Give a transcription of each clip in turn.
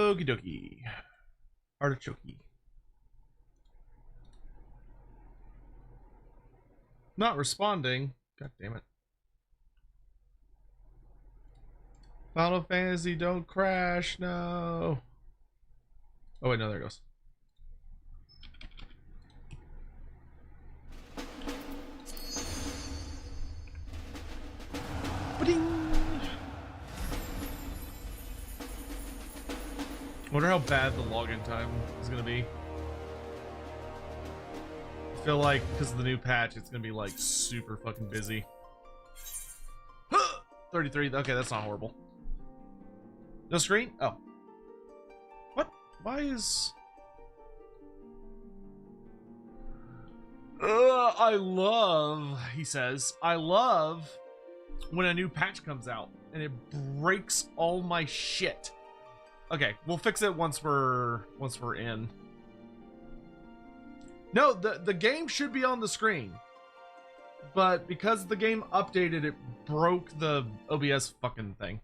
Okie dokie. Artichoke. Not responding. God damn it. Final Fantasy, don't crash, no. Oh wait, no, there it goes. Ba-ding! Wonder how bad the login time is gonna be. I feel like because of the new patch, it's gonna be like super fucking busy. 33. Okay, that's not horrible. No screen? Oh. What? Why is... I love, he says, I love when a new patch comes out and it breaks all my shit. Okay, we'll fix it once we're in. No, the game should be on the screen. But because the game updated, it broke the OBS fucking thing.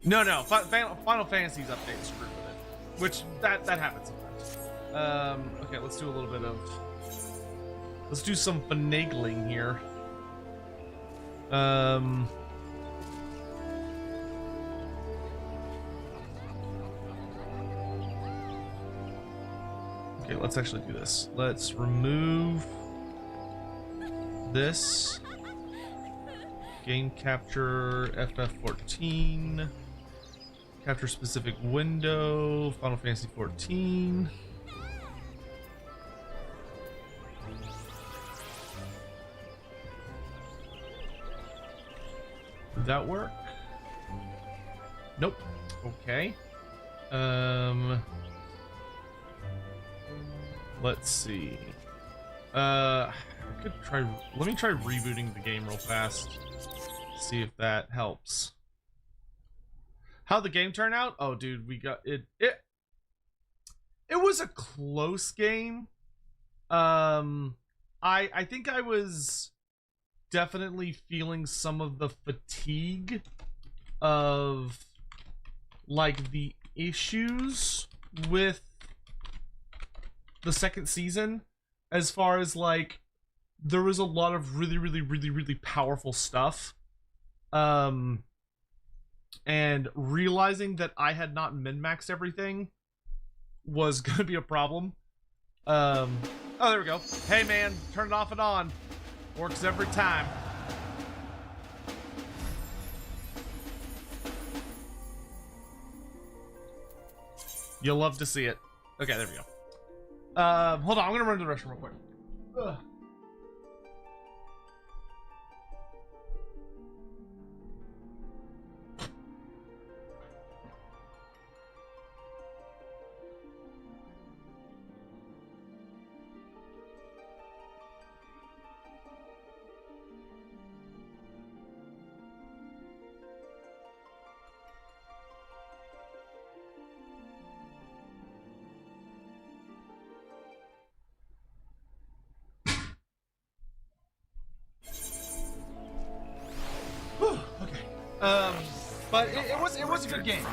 No, Final Fantasy's update screwed with it, which that happens sometimes. Okay, let's do a little bit of, let's do some finagling here. Okay, let's actually do this. Let's remove this. Game capture FF14. Capture specific window, Final Fantasy 14. Did that work? Nope. Okay. Let's see. I could try. Let me try rebooting the game real fast. See if that helps. How'd the game turn out? Oh, dude, we got it. It was a close game. I think I was definitely feeling some of the fatigue of like the issues with the second season, as far as like there was a lot of really powerful stuff. And realizing that I had not min-maxed everything was gonna be a problem. Oh, there we go. Hey man, turn it off and on. Works every time. You'll love to see it. Okay, there we go. Hold on, I'm gonna run to the restroom real quick. Ugh. But it was a good game.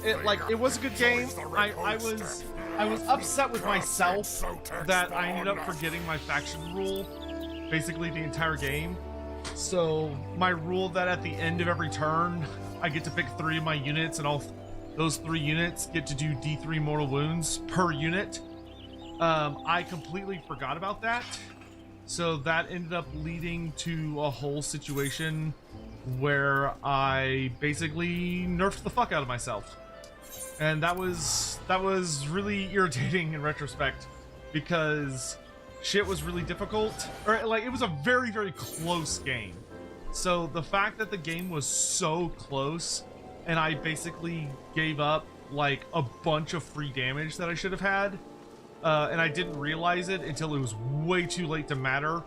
It was a good game. I was upset with myself that I ended up forgetting my faction rule basically the entire game. So my rule that at the end of every turn I get to pick 3 of my units, and all those 3 units get to do D3 mortal wounds per unit. I completely forgot about that. So that ended up leading to a whole situation where I basically nerfed the fuck out of myself. And that was really irritating in retrospect, because shit was really difficult. Or like, it was a very close game. So the fact that the game was so close and I basically gave up like a bunch of free damage that I should have had, and I didn't realize it until it was way too late to matter,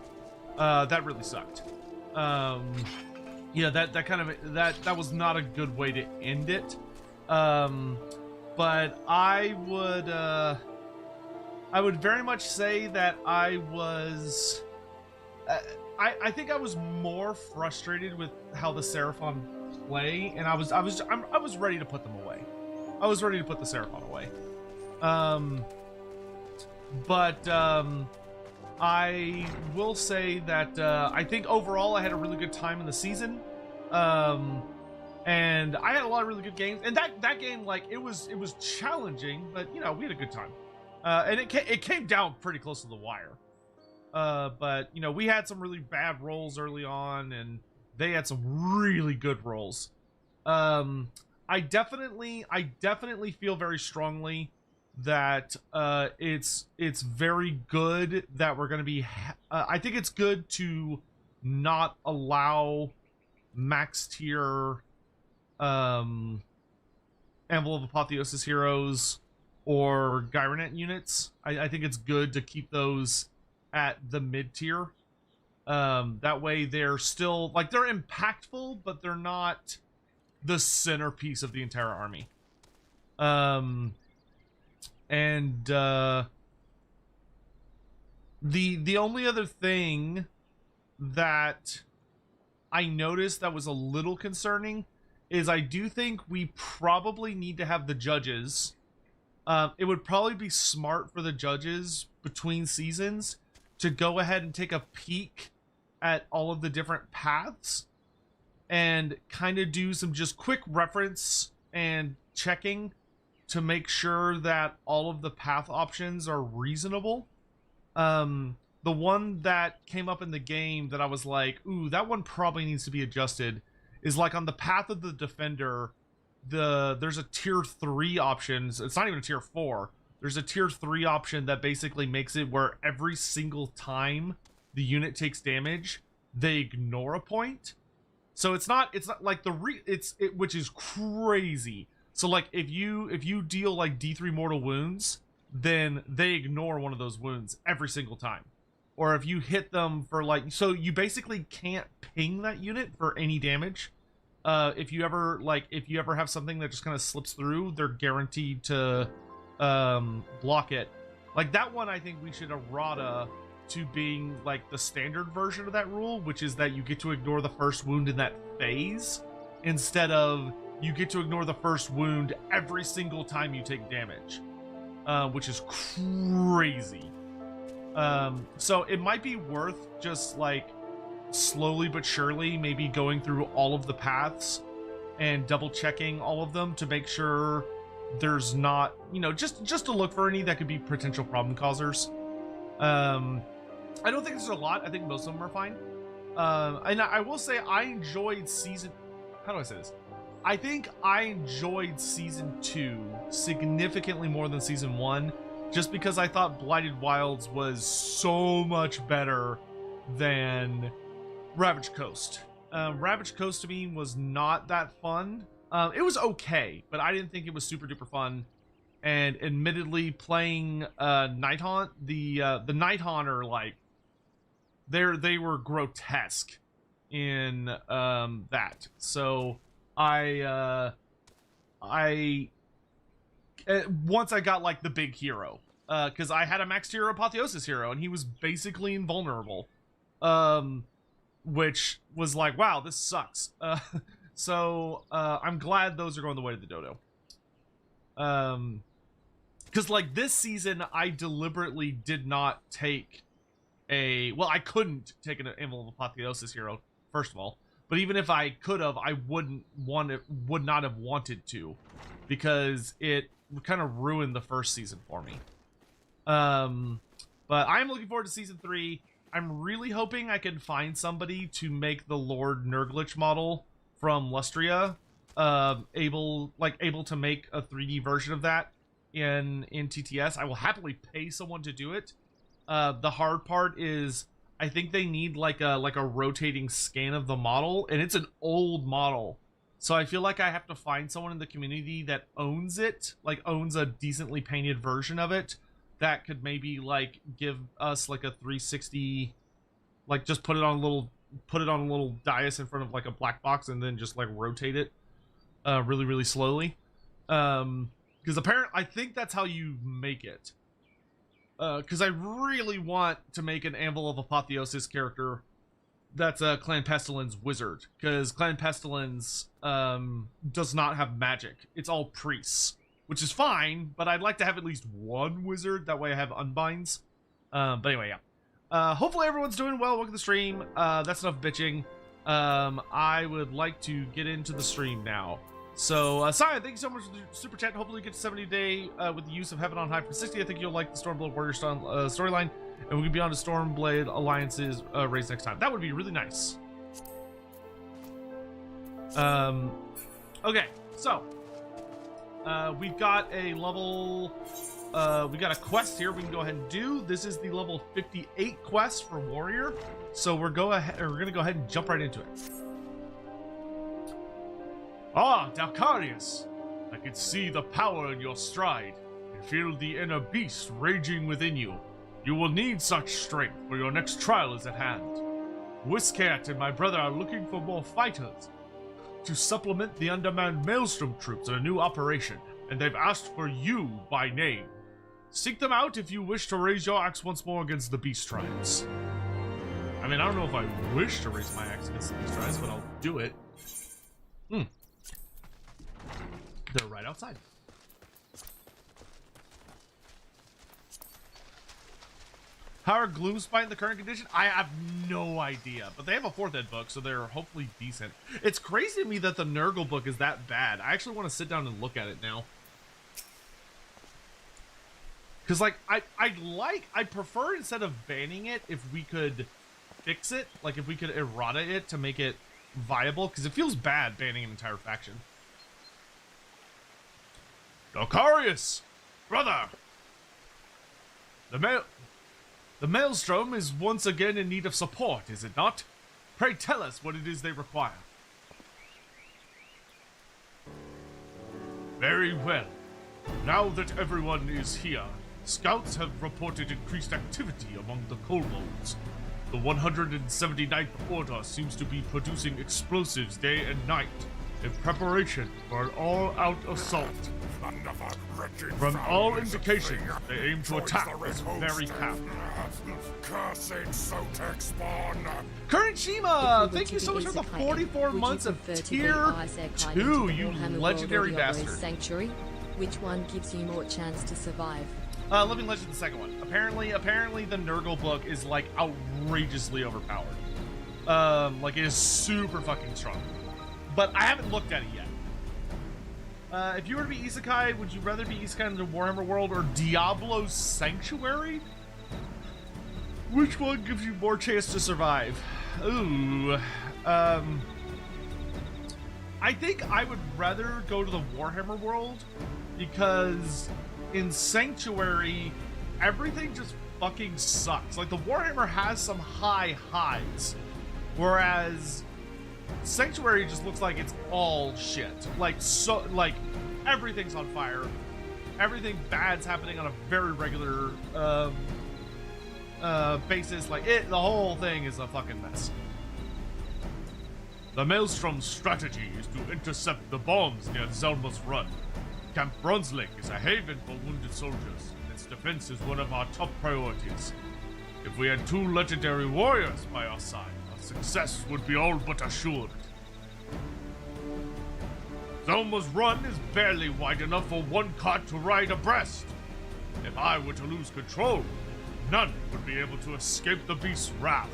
that really sucked. Yeah, that was not a good way to end it. But I would very much say that I was, I think I was more frustrated with how the Seraphon play, and I was ready to put them away. I was ready to put the Seraphon away. I will say that I think overall I had a really good time in the season. And I had a lot of really good games, and that game, like, it was challenging, but you know, we had a good time. And it came down pretty close to the wire. But you know, we had some really bad rolls early on, and they had some really good rolls. I definitely feel very strongly that it's very good that we're going to be. I think it's good to not allow max tier Anvil of Apotheosis heroes or Gyronet units. I think it's good to keep those at the mid tier. That way they're still, like, they're impactful, but they're not the centerpiece of the entire army. The only other thing that I noticed that was a little concerning is I do think we probably need to have the judges. It would probably be smart for the judges between seasons to go ahead and take a peek at all of the different paths and kind of do some just quick reference and checking to make sure that all of the path options are reasonable. The one that came up in the game that I was like, ooh, that one probably needs to be adjusted, is like on the path of the defender, there's a tier 3 option. It's not even a tier 4. There's a tier 3 option that basically makes it where every single time the unit takes damage, they ignore a point. So it's not like which is crazy. So like if you deal like D3 mortal wounds, then they ignore one of those wounds every single time. Or if you hit them for like, so you basically can't ping that unit for any damage. If you ever have something that just kind of slips through, they're guaranteed to block it. Like that one, I think we should errata to being like the standard version of that rule, which is that you get to ignore the first wound in that phase instead of you get to ignore the first wound every single time you take damage, which is crazy. So it might be worth just like slowly but surely maybe going through all of the paths and double checking all of them to make sure there's not, you know, just to look for any that could be potential problem causers. I don't think there's a lot. I think most of them are fine. And I will say I enjoyed how do I say this? I think I enjoyed season 2 significantly more than season 1, just because I thought Blighted Wilds was so much better than Ravaged Coast. Ravaged Coast to me was not that fun. It was okay, but I didn't think it was super duper fun. And admittedly, playing Night Haunt, the Night Haunt are like, they were grotesque in that. So once I got like the big hero, because I had a max tier Apotheosis hero and he was basically invulnerable, which was like, wow, this sucks. So I'm glad those are going the way of the dodo. Because like this season, I deliberately did not take I couldn't take an Anvil of Apotheosis hero, first of all. But even if I could have, I would not have wanted to, because it kind of ruined the first season for me. But I'm looking forward to season 3. I'm really hoping I can find somebody to make the Lord Nurglich model from Lustria able to make a 3D version of that in TTS. I will happily pay someone to do it. The hard part is I think they need like a rotating scan of the model, and it's an old model. So I feel like I have to find someone in the community that owns it, like owns a decently painted version of it, that could maybe like give us like a 360, like just put it on a little dais in front of like a black box and then just like rotate it really, really slowly. Because apparently I think that's how you make it. Because I really want to make an Anvil of Apotheosis character That's Clan Pestilence Wizard, because Clan Pestilence does not have magic. It's all priests, which is fine, but I'd like to have at least one wizard. That way I have unbinds. But anyway, yeah. Hopefully everyone's doing well. Welcome to the stream. That's enough bitching. I would like to get into the stream now. So, Sion, thank you so much for the super chat. Hopefully you get to 70 today with the use of Heaven on High for 60. I think you'll like the Stormblade Warrior storyline, and we can be on to Stormblade Alliance's race next time. That would be really nice. Okay, so we've got a level, we got a quest here we can go ahead and do. This is the level 58 quest for Warrior. So we're gonna go ahead and jump right into it. Ah, Dalcarius! I can see the power in your stride, and feel the inner beast raging within you. You will need such strength, for your next trial is at hand. Whiskat and my brother are looking for more fighters to supplement the undermanned Maelstrom troops in a new operation, and they've asked for you by name. Seek them out if you wish to raise your axe once more against the beast tribes. I mean, I don't know if I wish to raise my axe against the beast tribes, but I'll do it. They're right outside. How are Gloomspite in the current condition? I have no idea, but they have a 4th ed book, so they're hopefully decent. It's crazy to me that the Nurgle book is that bad. I actually want to sit down and look at it now. Because, like, I prefer, instead of banning it, if we could fix it, like if we could errata it to make it viable, because it feels bad banning an entire faction. Dalcarius! Brother! The Maelstrom is once again in need of support, is it not? Pray tell us what it is they require. Very well. Now that everyone is here, scouts have reported increased activity among the kobolds. The 179th Order seems to be producing explosives day and night in preparation for an all-out assault. From all indications, they aim to attack this very camp. Cursed Sotek spawn! Current Shima, thank you so much for the 44 months of tier 2, you legendary bastard. Sanctuary? Which one gives you more chance to survive? Living Legend, the second one. Apparently the Nurgle book is like outrageously overpowered. Like it is super fucking strong. But I haven't looked at it yet. If you were to be Isekai, would you rather be Isekai in the Warhammer world or Diablo's Sanctuary? Which one gives you more chance to survive? Ooh. I think I would rather go to the Warhammer world because in Sanctuary, everything just fucking sucks. Like, the Warhammer has some high highs, whereas Sanctuary just looks like it's all shit. Like, so, like, everything's on fire. Everything bad's happening on a very regular basis. Like, the whole thing is a fucking mess. The Maelstrom's strategy is to intercept the bombs near Zelma's Run. Camp Brunslick is a haven for wounded soldiers, and its defense is one of our top priorities. If we had 2 legendary warriors by our side, our success would be all but assured. Zelma's Run is barely wide enough for one cart to ride abreast. If I were to lose control, none would be able to escape the beast's wrath.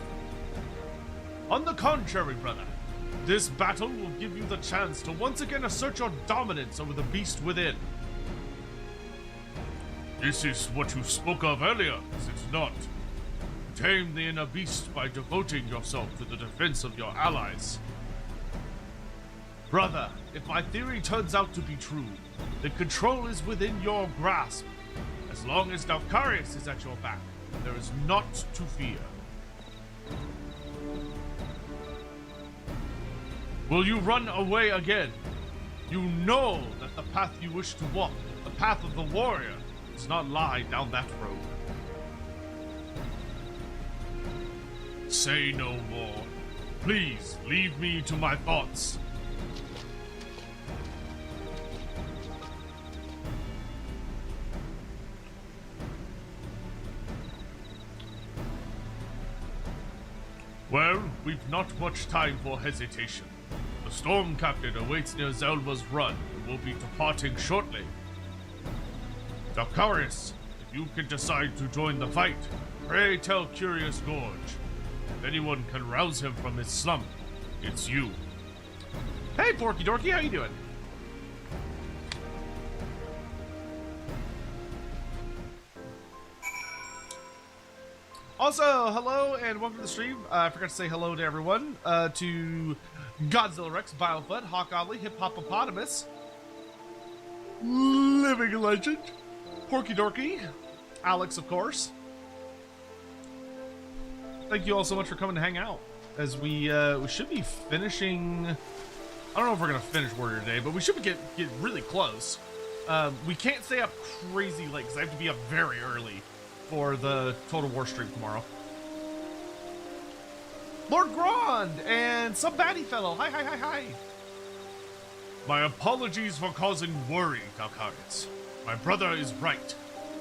On the contrary, brother, this battle will give you the chance to once again assert your dominance over the beast within. This is what you spoke of earlier, is it not? Tame the inner beast by devoting yourself to the defense of your allies. Brother, if my theory turns out to be true, then control is within your grasp. As long as Dalcarius is at your back, there is naught to fear. Will you run away again? You know that the path you wish to walk, the path of the warrior, does not lie down that road. Say no more. Please leave me to my thoughts. Well, we've not much time for hesitation. The storm captain awaits near Zelma's run and will be departing shortly. Dalcarius, if you can decide to join the fight, pray tell Curious Gorge. If anyone can rouse him from his slump, it's you. Hey, Porky Dorky, how you doing? Also, hello and welcome to the stream. I forgot to say hello to everyone. To Godzilla Rex, Biofoot, Hawk Oddly, Hip Hopopotamus, Living Legend, Porky Dorky, Alex, of course. Thank you all so much for coming to hang out. As we should be finishing. I don't know if we're gonna finish Warrior today, but we should get really close. We can't stay up crazy late because I have to be up very early for the Total War stream tomorrow. Lord Grand and some baddie fellow. Hi. My apologies for causing worry, Dalcarius. My brother is right.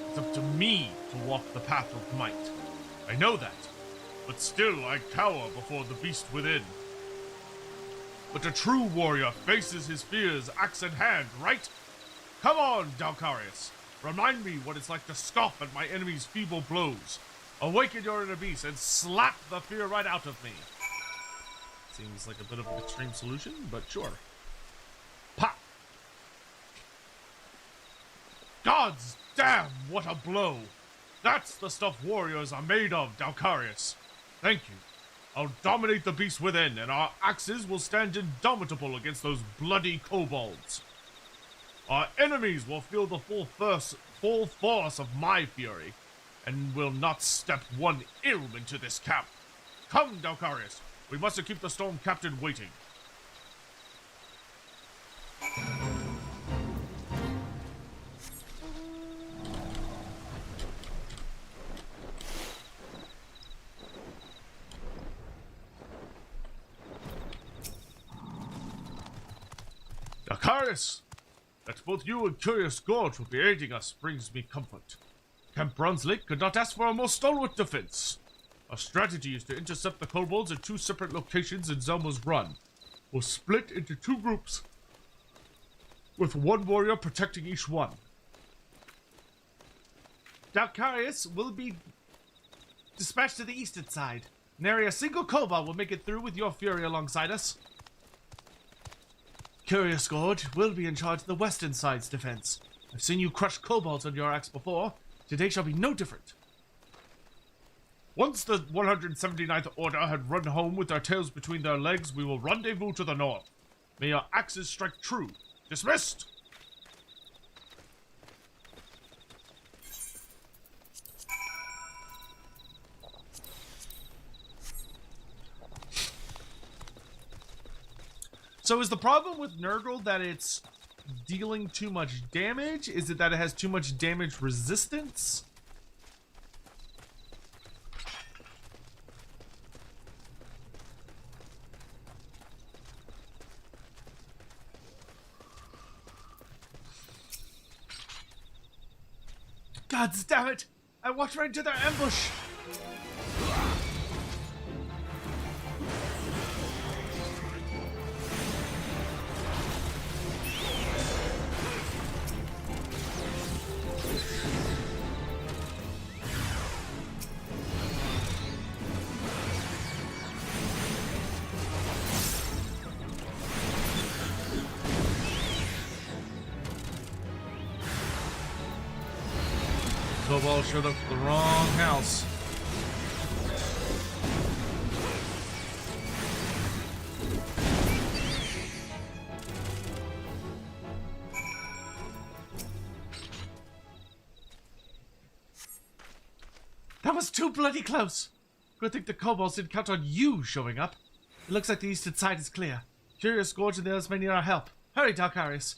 It's up to me to walk the path of might. I know that, but still I cower before the beast within. But a true warrior faces his fears axe in hand, right? Come on, Dalcarius. Remind me what it's like to scoff at my enemy's feeble blows. Awaken your inner beast and slap the fear right out of me. Seems like a bit of an extreme solution, but sure. Pop! Gods damn, what a blow! That's the stuff warriors are made of, Dalcarius. Thank you. I'll dominate the beast within, and our axes will stand indomitable against those bloody kobolds. Our enemies will feel the full force of my fury, and will not step one ilm into this camp. Come, Dalcarius, we must keep the storm captain waiting. Dalcarius! That both you and Curious Gorge will be aiding us brings me comfort. Camp Bronze Lake could not ask for a more stalwart defense. Our strategy is to intercept the kobolds at 2 separate locations in Zelma's run. We'll split into 2 groups, with 1 warrior protecting each one. Dalcarius will be dispatched to the eastern side. Nary a single kobold will make it through with your fury alongside us. Curious Gorge will be in charge of the western side's defense. I've seen you crush kobolds on your axe before. Today shall be no different. Once the 179th Order had run home with their tails between their legs, we will rendezvous to the north. May our axes strike true. Dismissed! So is the problem with Nurgle that it's dealing too much damage? Is it that it has too much damage resistance? God damn it! I walked right into their ambush! Kobold showed up to the wrong house. That was too bloody close. Good thing the kobolds didn't count on you showing up. It looks like the eastern side is clear. Curious Gorge and the others may need our help. Hurry, Dalcarius.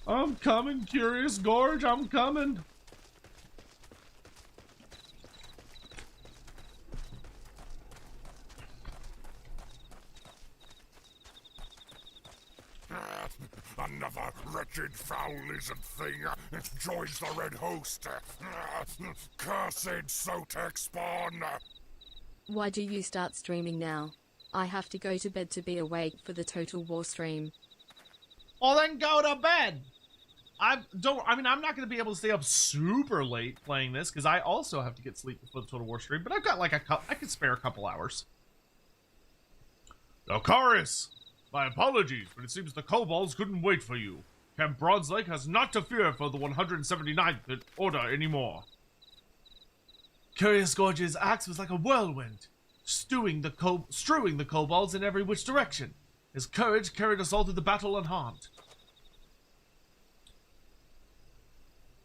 I'm coming, Curious Gorge, I'm coming. Another wretched foul lizard thing joins the red host. Cursed Sotek spawn. Why do you start streaming now? I have to go to bed to be awake for the Total War stream. Well, then go to bed. I'm not going to be able to stay up super late playing this because I also have to get sleep before the Total War stream. But I've got like I could spare a couple hours. Alcaris, my apologies, but it seems the kobolds couldn't wait for you. Camp Bronze Lake has not to fear for the 179th Order anymore. Curious Gorge's axe was like a whirlwind, strewing the kobolds in every which direction. His courage carried us all to the battle unharmed.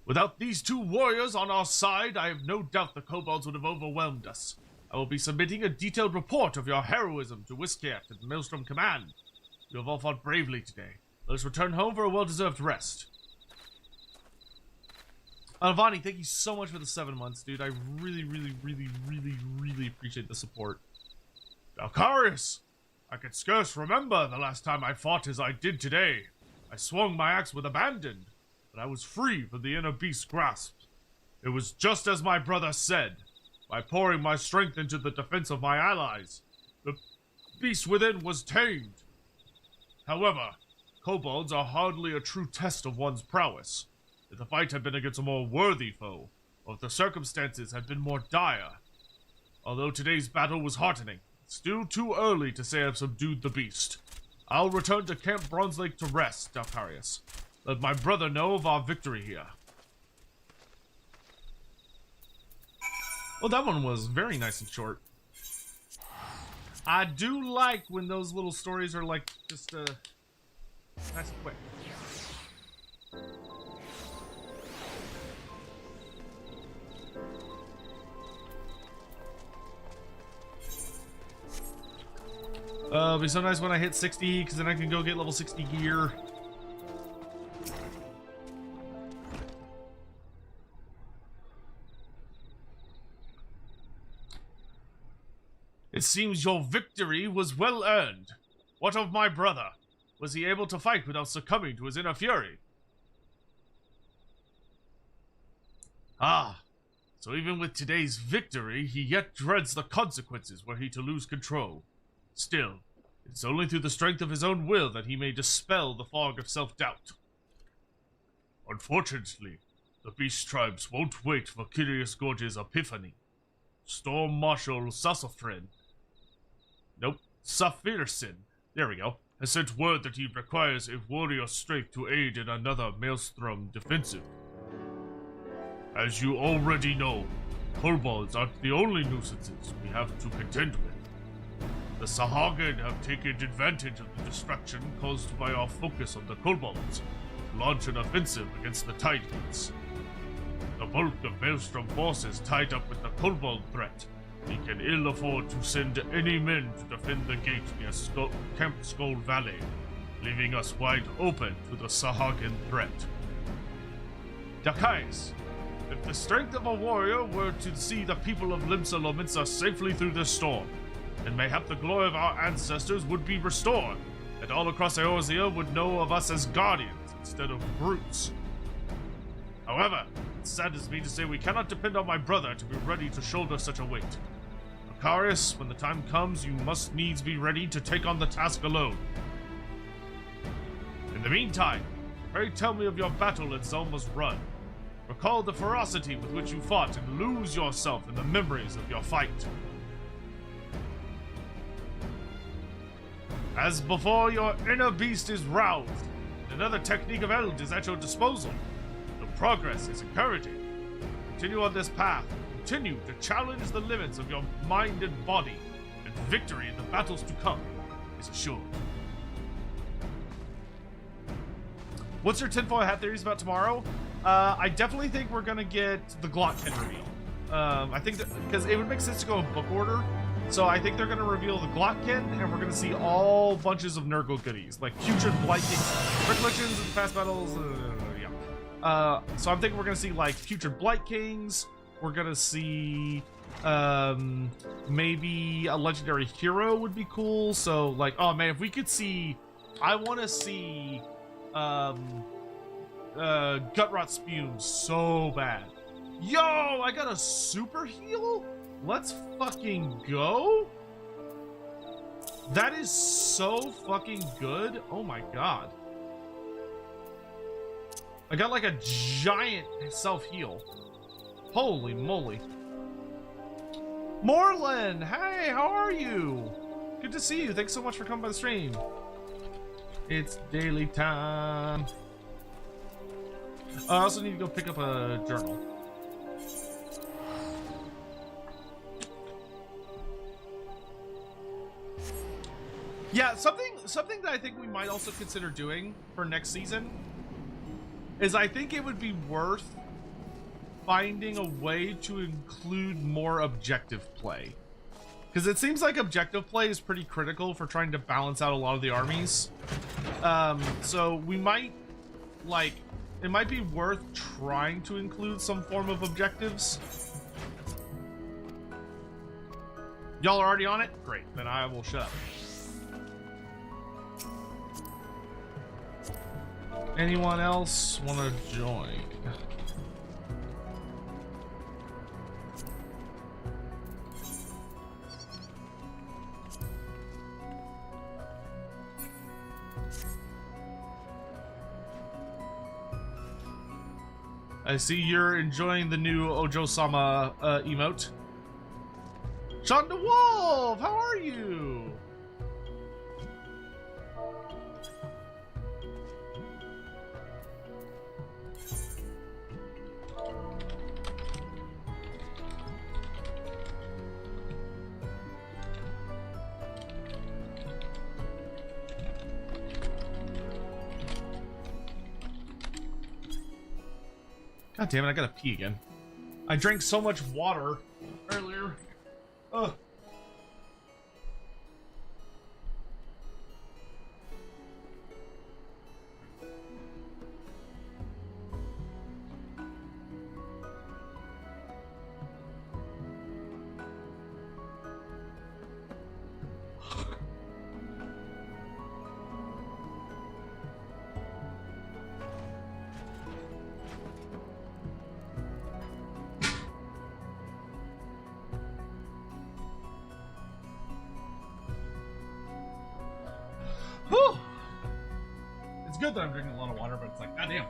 Without these two warriors on our side, I have no doubt the kobolds would have overwhelmed us. I will be submitting a detailed report of your heroism to Whiskiat at Maelstrom Command. You have all fought bravely today. Let us return home for a well-deserved rest. Vani, thank you so much for the 7 months, dude. I really, really, really, really, really appreciate the support. Alcaris! I can scarce remember the last time I fought as I did today. I swung my axe with abandon, but I was free from the inner beast's grasp. It was just as my brother said. By pouring my strength into the defense of my allies, the beast within was tamed. However, kobolds are hardly a true test of one's prowess. If the fight had been against a more worthy foe, or if the circumstances had been more dire. Although today's battle was heartening, it's still too early to say I've subdued the beast. I'll return to Camp Bronze Lake to rest, Dalcarius. Let my brother know of our victory here. Well, that one was very nice and short. I do like when those little stories are like just nice and quick. It'll be so nice when I hit 60, because then I can go get level 60 gear. It seems your victory was well earned. What of my brother? Was he able to fight without succumbing to his inner fury? Ah, so even with today's victory, he yet dreads the consequences were he to lose control. Still, it's only through the strength of his own will that he may dispel the fog of self-doubt. Unfortunately, the beast tribes won't wait for Curious Gorge's epiphany. Storm Marshal Sassafrin, Saphirsin, there we go, has sent word that he requires a warrior's strength to aid in another Maelstrom defensive. As you already know, kobolds aren't the only nuisances we have to contend with. The Sahagin have taken advantage of the distraction caused by our focus on the kobolds to launch an offensive against the Tidegates. The bulk of Maelstrom forces tied up with the kobold threat. We can ill afford to send any men to defend the gate near Camp Skull Valley, leaving us wide open to the Sahagin threat. Dakais, if the strength of a warrior were to see the people of Limsa Lominsa safely through this storm, then mayhap the glory of our ancestors would be restored, and all across Eorzea would know of us as guardians instead of brutes. However, it saddens me to say we cannot depend on my brother to be ready to shoulder such a weight. Alcaris, when the time comes, you must needs be ready to take on the task alone. In the meantime, pray tell me of your battle at Zelma's Run. Recall the ferocity with which you fought and lose yourself in the memories of your fight. As before, your inner beast is roused, and another technique of Eld is at your disposal. The progress is encouraging. Continue on this path. Continue to challenge the limits of your mind and body, and victory in the battles to come is assured. What's your tinfoil hat theories about tomorrow? I definitely think we're gonna get the Glockkin reveal. I think that because it would make sense to go in book order. So I think they're going to reveal the Glockkin, and we're going to see all bunches of Nurgle goodies, like Putrid Blightings, Recollections and Fast Battles, so I'm thinking we're going to see, like, Putrid Blight Kings, we're going to see, maybe a Legendary Hero would be cool, so, like, oh man, if we could see I want to see gut rot spume so bad. Yo, I got a super heal? Let's fucking go. That is so fucking good. Oh my god. I got like a giant self-heal. Holy moly. Morlin, hey, how are you? Good to see you. Thanks so much for coming by the stream. It's daily time. I also need to go pick up a journal. Yeah, something that I think we might also consider doing for next season is I think it would be worth finding a way to include more objective play. Because it seems like objective play is pretty critical for trying to balance out a lot of the armies. So we might, like, it might be worth trying to include some form of objectives. Y'all are already on it? Great, then I will shut up. Anyone else want to join? I see you're enjoying the new Ojo-sama emote. Sean the Wolf, how are you? God damn it, I gotta pee again. I drank so much water earlier. Ugh. Whew. It's good that I'm drinking a lot of water, but it's like, goddamn.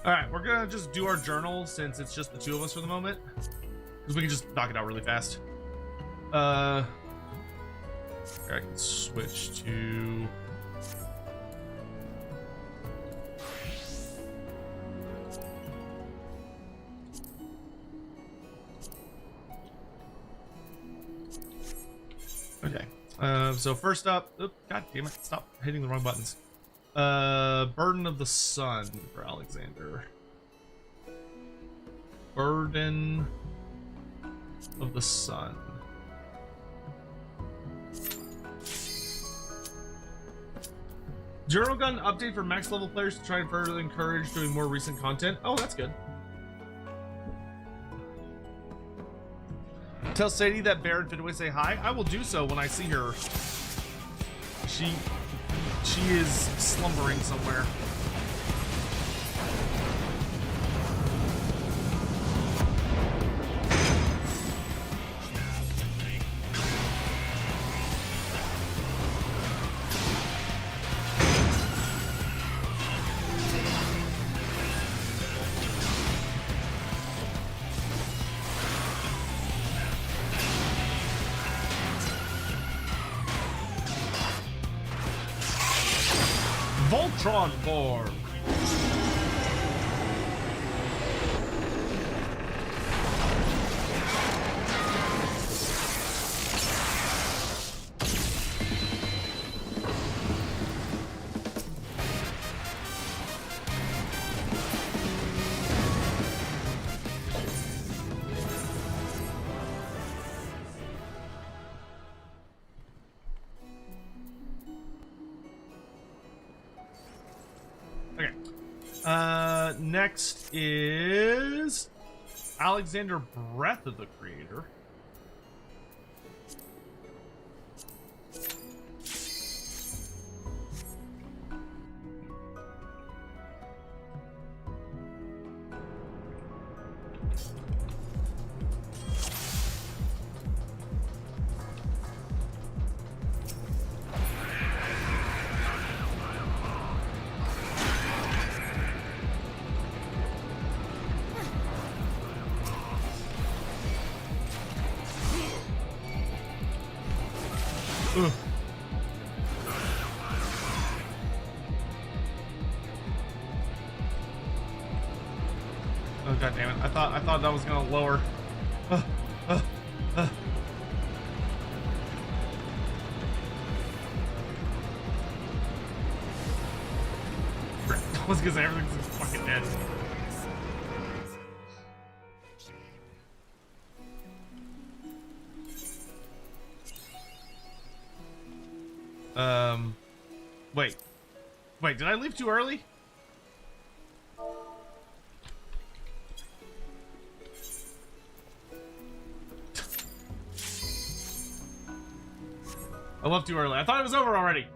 Alright, we're gonna just do our journal since it's just the two of us for the moment. Because we can just knock it out really fast. I can switch to... Okay, so first up, oh, god damn it, stop hitting the wrong buttons. Burden of the Sun for Alexander. Burden of the Sun. Journal got an update for max level players to try and further encourage doing more recent content. Oh, that's good. Tell Sadie that Bear and Fidway say hi. I will do so when I see her. She is slumbering somewhere. Voltron form. Next is Alexander Breath of the Creator. Ugh. Oh god damn it! I thought that was gonna lower. Uh, uh, uh. I was gonna say everything's fucking dead. Wait, did I leave too early? I left too early. I thought it was over already.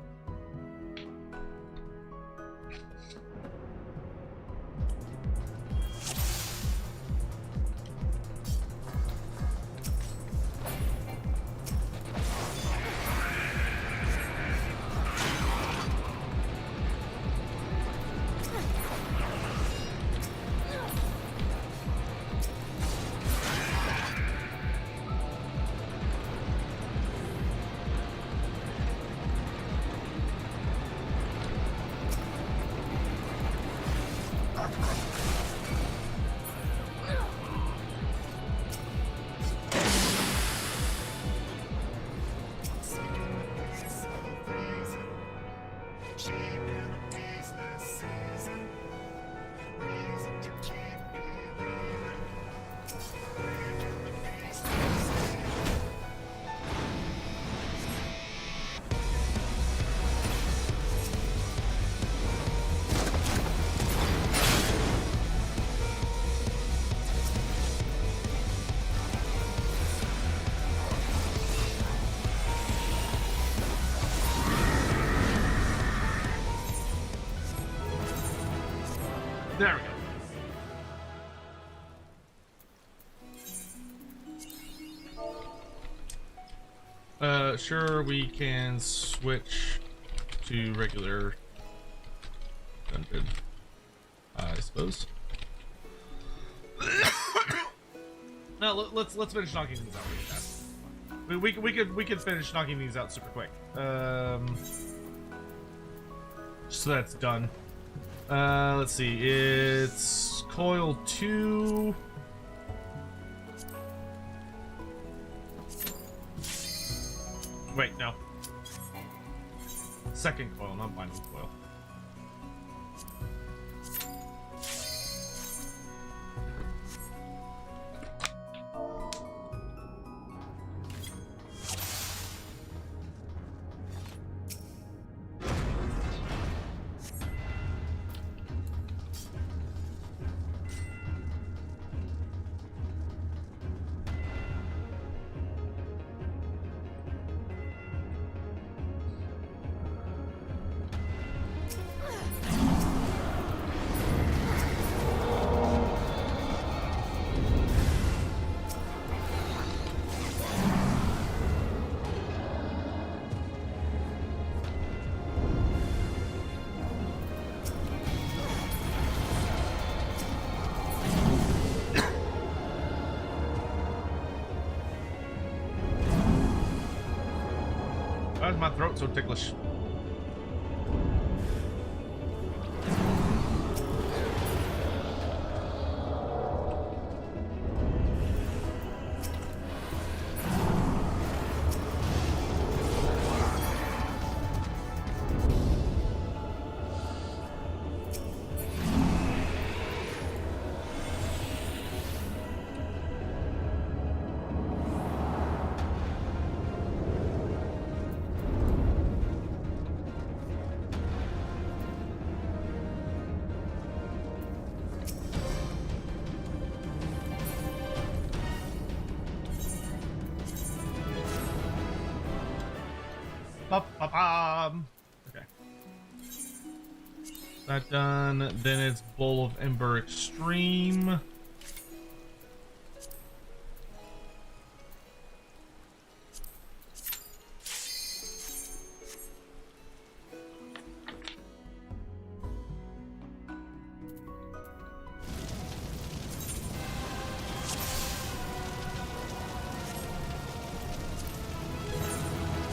There we go. Sure, we can switch to regular dungeon, I suppose. No, let's finish knocking these out really fast. We could finish knocking these out super quick. So that's done. Let's see. It's coil 2. Wait, no. Second coil, not binding coil. Why is my throat so ticklish? Ba-ba-bam. Okay. That done. Then it's Bowl of Ember Extreme.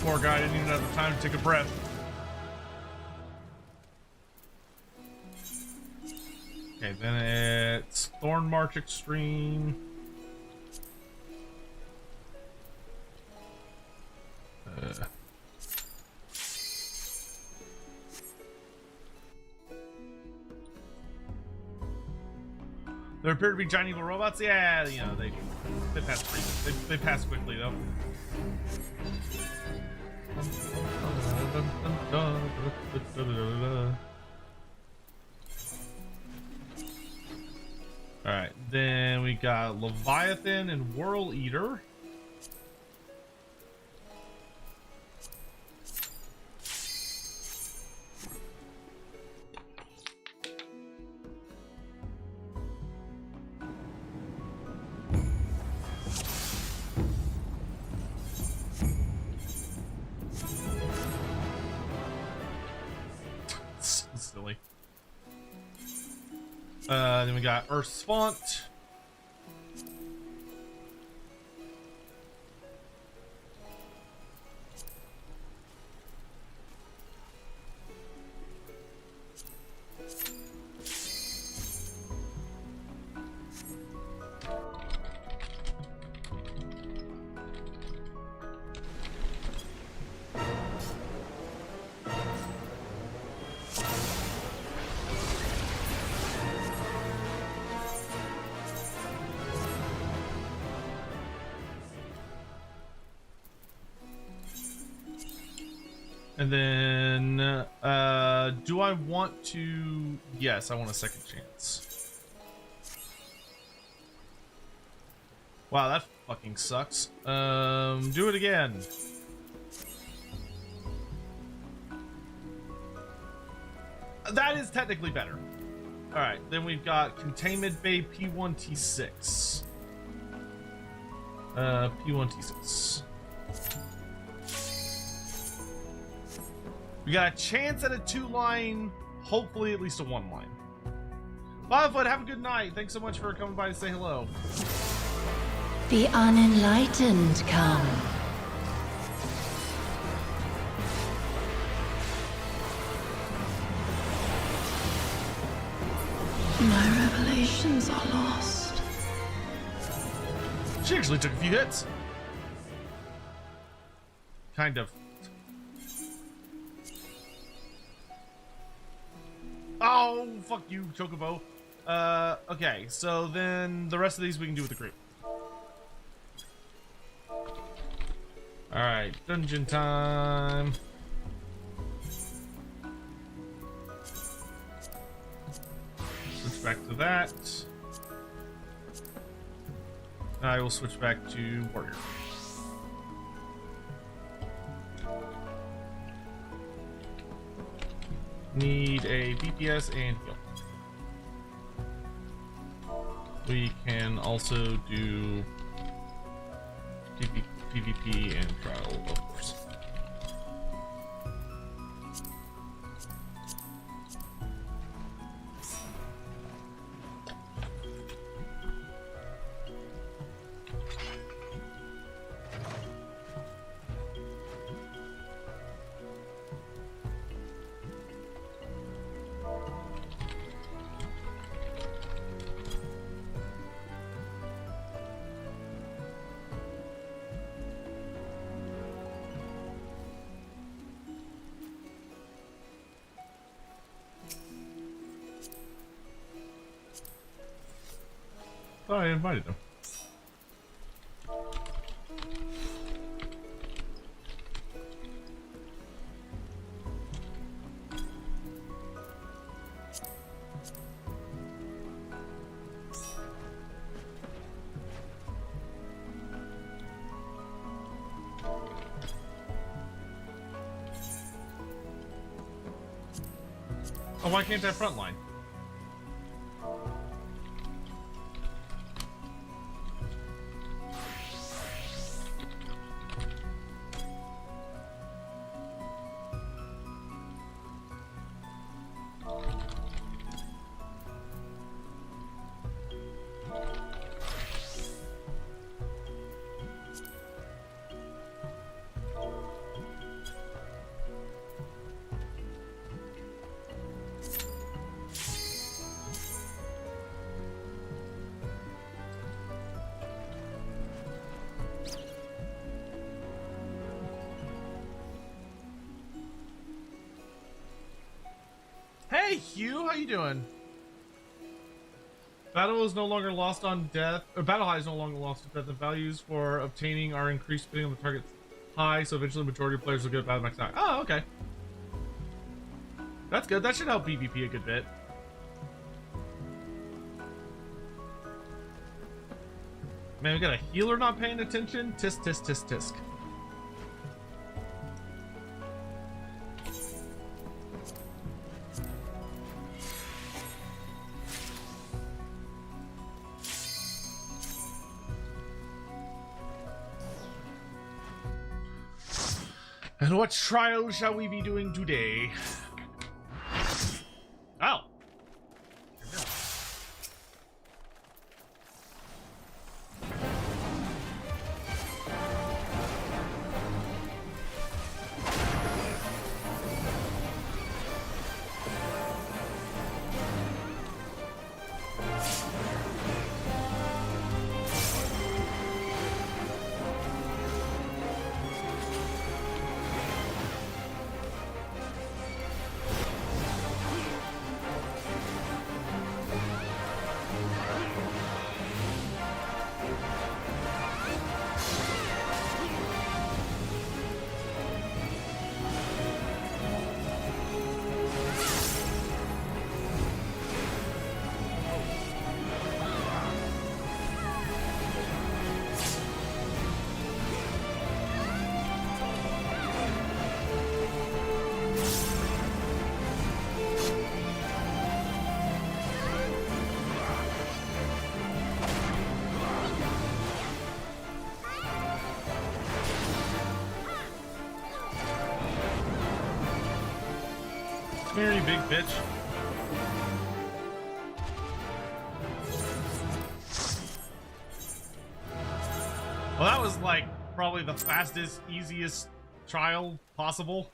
Poor guy didn't even have the time to take a breath. Okay, then it's Thorn March Extreme. There appear to be giant evil robots. Yeah, you know they pass pretty. They pass quickly though. Alright, then we got Leviathan and Whirl Eater. Silly. Then we got Earth's Font. And then, do I want to... Yes, I want a second chance. Wow, that fucking sucks. Do it again. That is technically better. Alright, then we've got Containment Bay P1T6. P1T6. We got a chance at a 2-line, hopefully at least a 1-line. Fivefoot, have a good night. Thanks so much for coming by to say hello. The unenlightened come. My revelations are lost. She actually took a few hits. Kind of. Oh, fuck you, Chocobo. Okay, so then the rest of these we can do with the group. Alright, dungeon time. Switch back to that. I will switch back to Warrior. Need a DPS and heal. We can also do PvP and trial, of course. Thought I invited him. Oh, why can't I frontline? Hey Hugh, how you doing? Battle is no longer lost on death, or battle high is no longer lost on death. The values for obtaining are increased depending on the target's high, so eventually the majority of players will get battle max high. Oh, okay. That's good. That should help PvP a good bit. Man, we got a healer not paying attention. Tisk, tisk, tisk, tisk. And what trial shall we be doing today? Oh. Very big bitch. Well, that was like probably the fastest, easiest trial possible.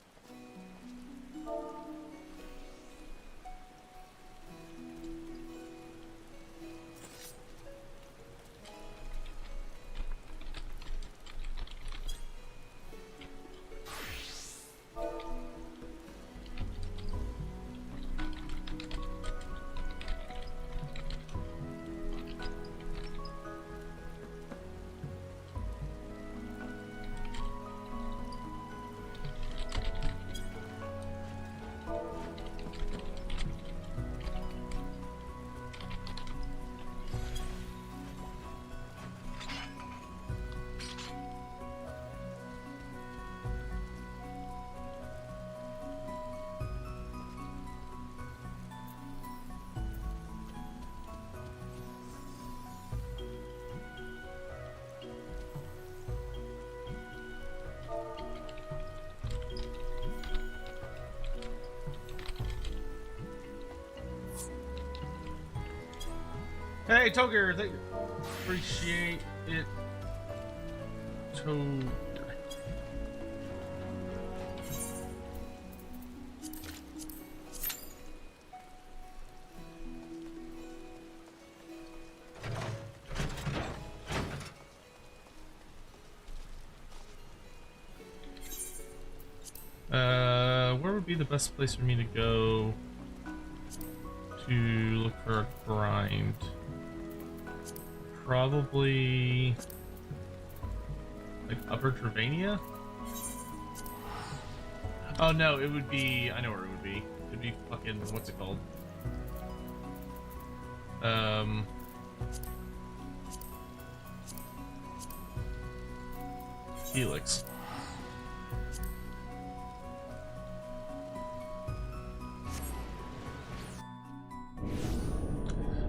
Hey, Toger, thank you. Appreciate it. Toger. Where would be the best place for me to go to look for a grind? Probably like Upper Travania? Oh no, it would be, I know where it would be. It'd be fucking, what's it called? Helix.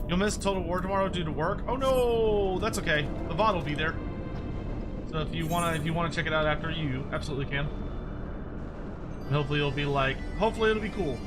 You'll miss Total War tomorrow due to work. Oh no, that's okay. The VOD will be there. So if you wanna check it out after, you absolutely can. And hopefully it'll be cool.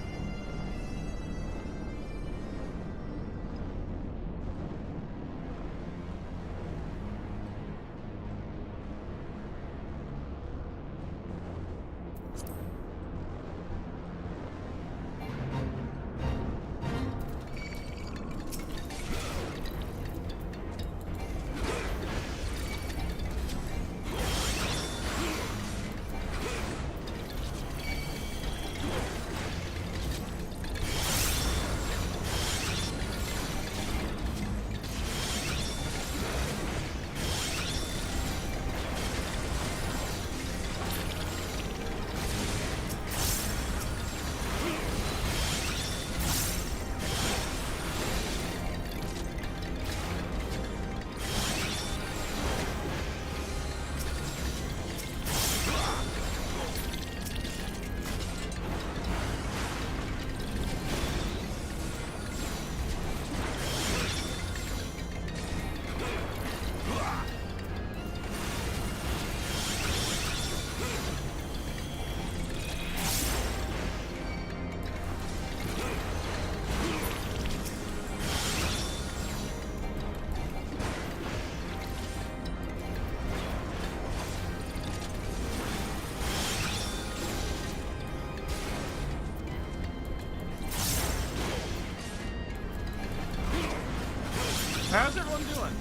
How's everyone doing?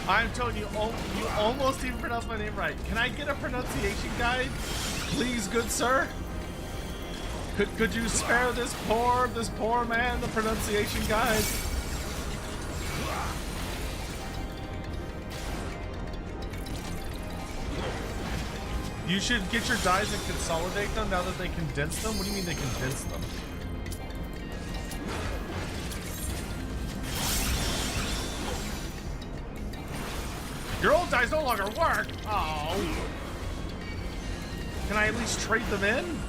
I'm telling you, you almost even pronounced my name right. Can I get a pronunciation guide? Please, good sir? Could you spare this poor man the pronunciation guide? You should get your dies and consolidate them now that they condense them. What do you mean they condense them? Your old dies no longer work. Oh. Can I at least trade them in?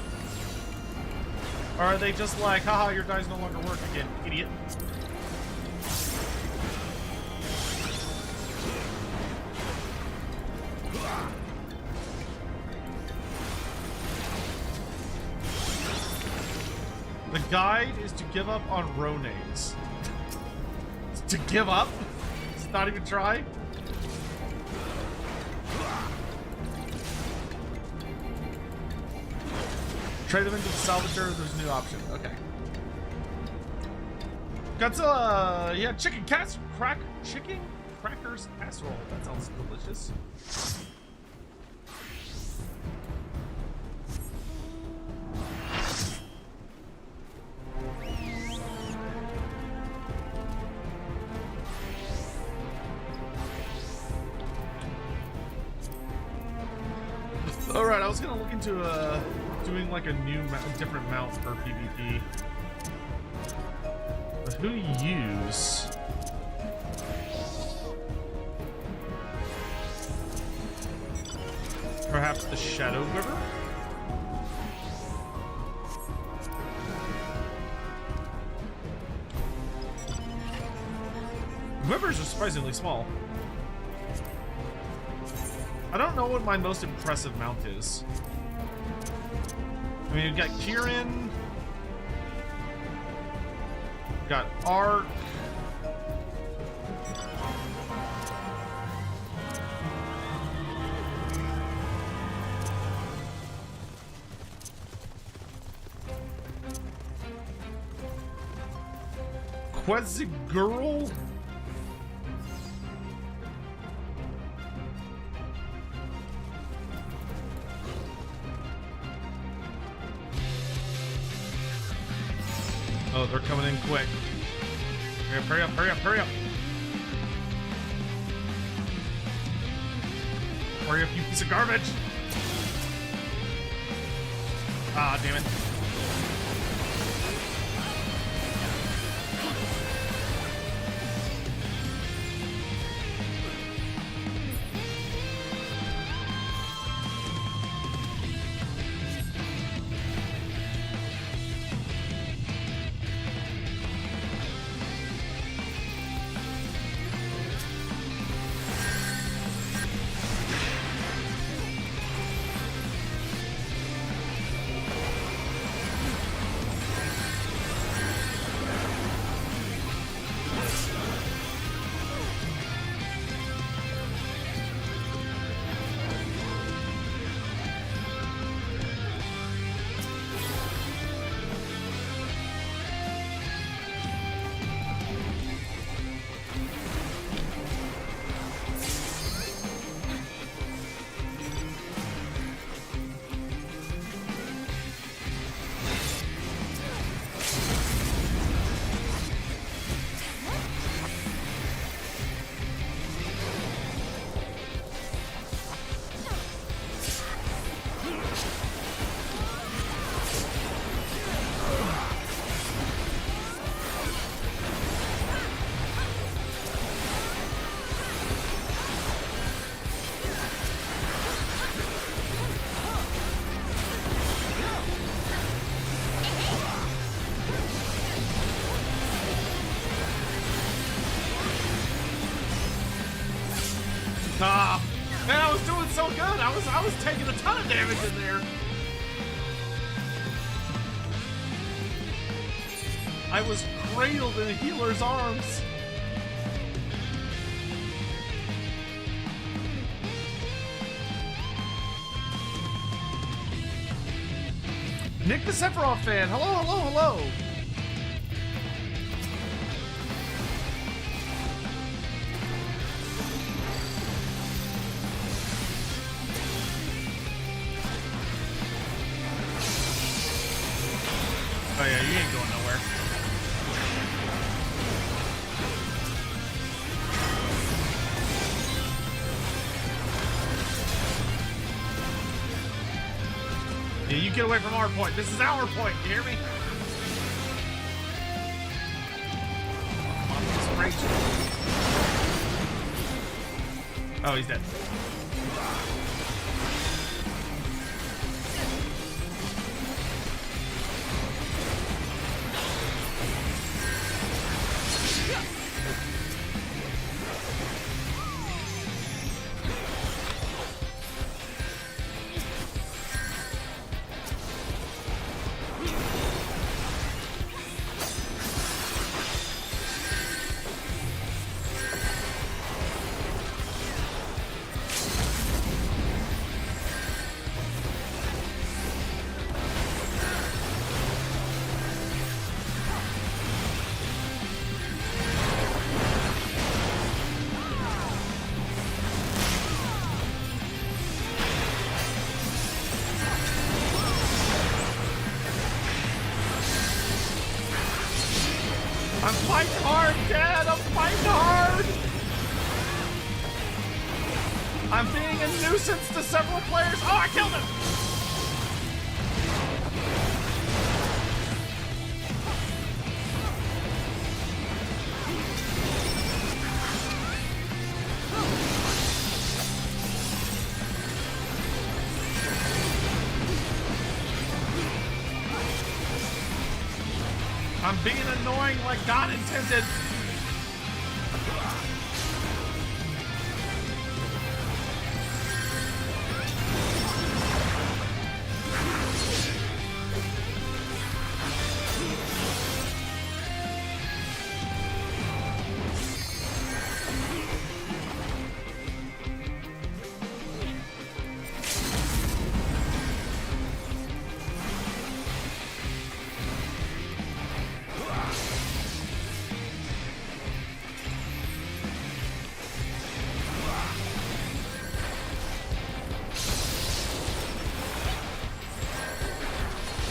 Or are they just like, haha, your dies no longer work again, idiot? The guide is to give up on Ronades. To give up? Just not even try? Trade them into the salvager, there's a new option. Okay. Godzilla, yeah, chicken crackers casserole. That sounds delicious. All right, I was gonna look into doing like a different mount for PvP. But who to use? Perhaps the Shadow River? Rivers are surprisingly small. I don't know what my most impressive mount is. I mean, we've got Kieran. We've got Ark. Quetzalcoatl. Oh, they're coming in quick. Hurry up, hurry up, hurry up. Hurry up, you piece of garbage. Ah, damn it. real good. I was taking a ton of damage in there. I was cradled in a healer's arms. Nick the Sephiroth fan. Hello, hello, hello. Oh yeah, you ain't going nowhere. Yeah, you get away from our point. This is our point. You hear me? Come on, let's rage. Oh, he's dead. I'm fighting hard, Dad! I'm fighting hard! I'm being a nuisance to several players. Oh, I killed him! I'm being annoying like God intended.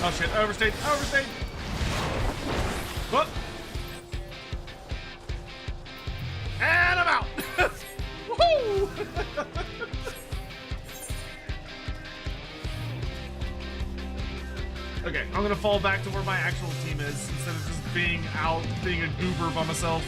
Oh shit, overstayed, overstayed! Whoop! And I'm out! Woohoo! Okay, I'm gonna fall back to where my actual team is instead of just being out, being a goober by myself.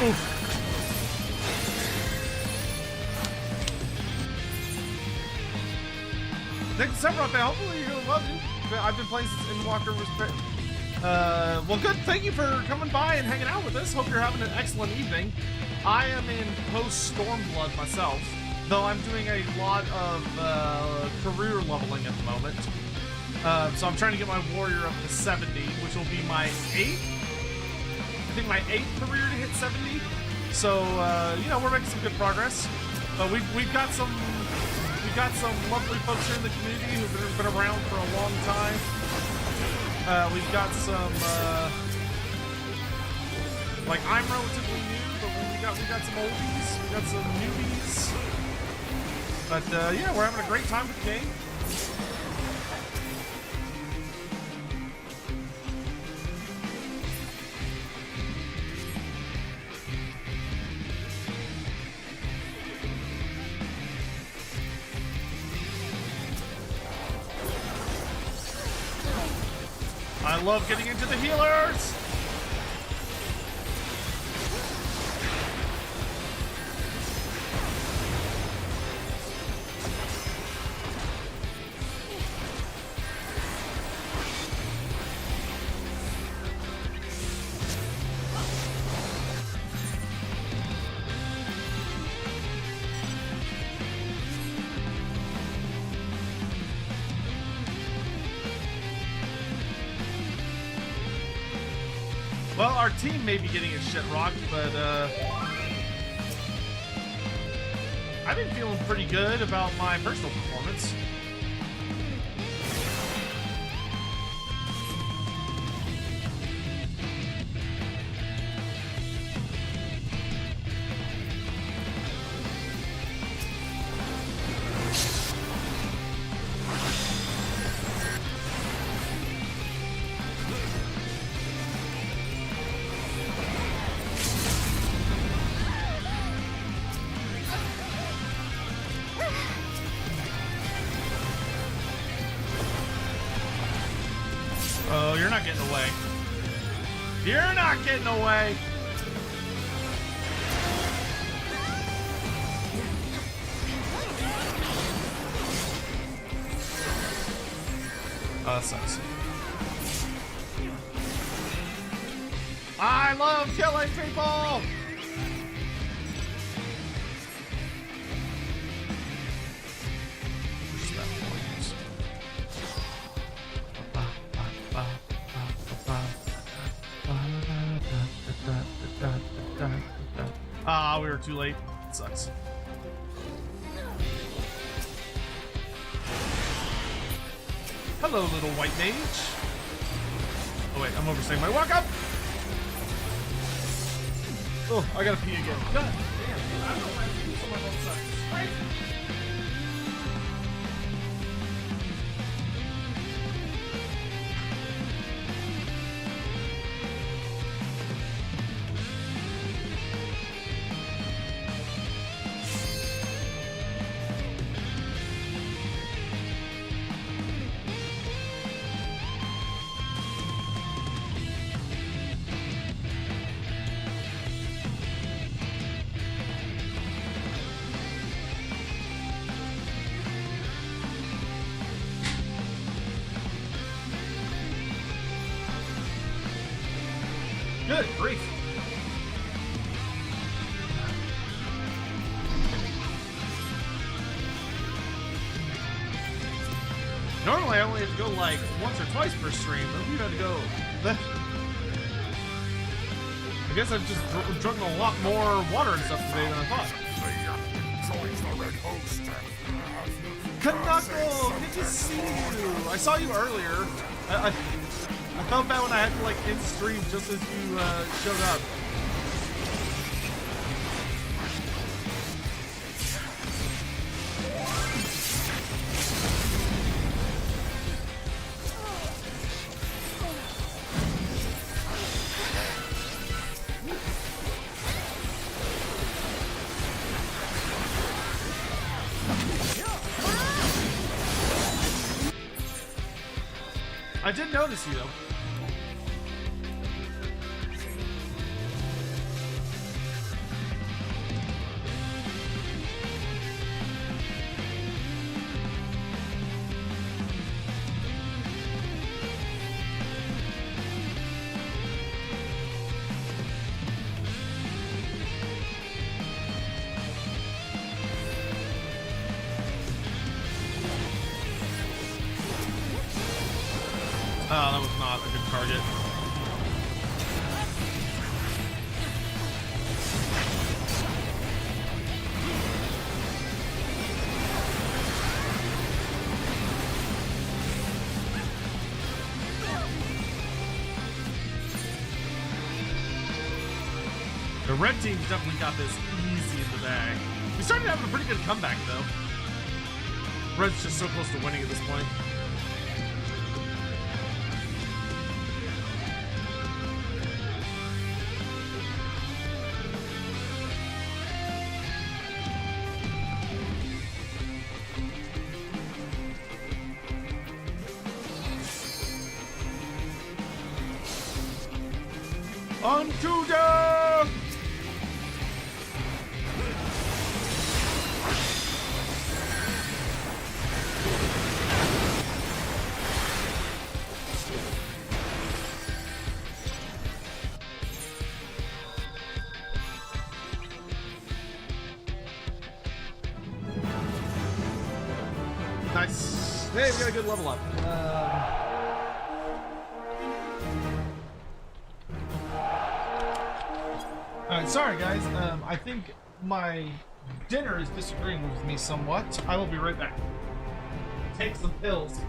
Oof. Thanks so much, man. Hopefully you're gonna love you. I've been playing since Endwalker was well good. Thank you for coming by and hanging out with us. Hope you're having an excellent evening. I am in post Stormblood myself, though I'm doing a lot of career leveling at the moment. So I'm trying to get my warrior up to 70, which will be my 8th. I think my 8th career to hit 70. So you know, we're making some good progress. But we've got some lovely folks here in the community who've been around for a long time. We've got some like I'm relatively new, but we got some oldies, we got some newbies. But yeah, we're having a great time with the game. I love getting into the healers! Well, our team may be getting its shit rocked, but I've been feeling pretty good about my personal performance. Oh, you're not getting away. You're not getting away. Oh, that sucks. I love killing people! Ah, we were too late. It sucks. Hello, little white mage. Oh wait, I'm overstaying my welcome. Oh, I gotta pee again. God damn, I don't know if I have to do something on both sides. Good grief. Normally I only have to go like once or twice per stream, but we've had to go. I guess I've just drunk a lot more water and stuff today than I thought. Kanako, good to see you. I saw you earlier. I felt bad when I had to like end stream just as you showed up. I did notice you though. Oh, that was not a good target. The red team's definitely got this easy in the bag. We started having a pretty good comeback, though. Red's just so close to winning at this point. Unto death! Nice. Hey, we got a good level up. Alright, sorry guys. I think my dinner is disagreeing with me somewhat. I will be right back. Take some pills.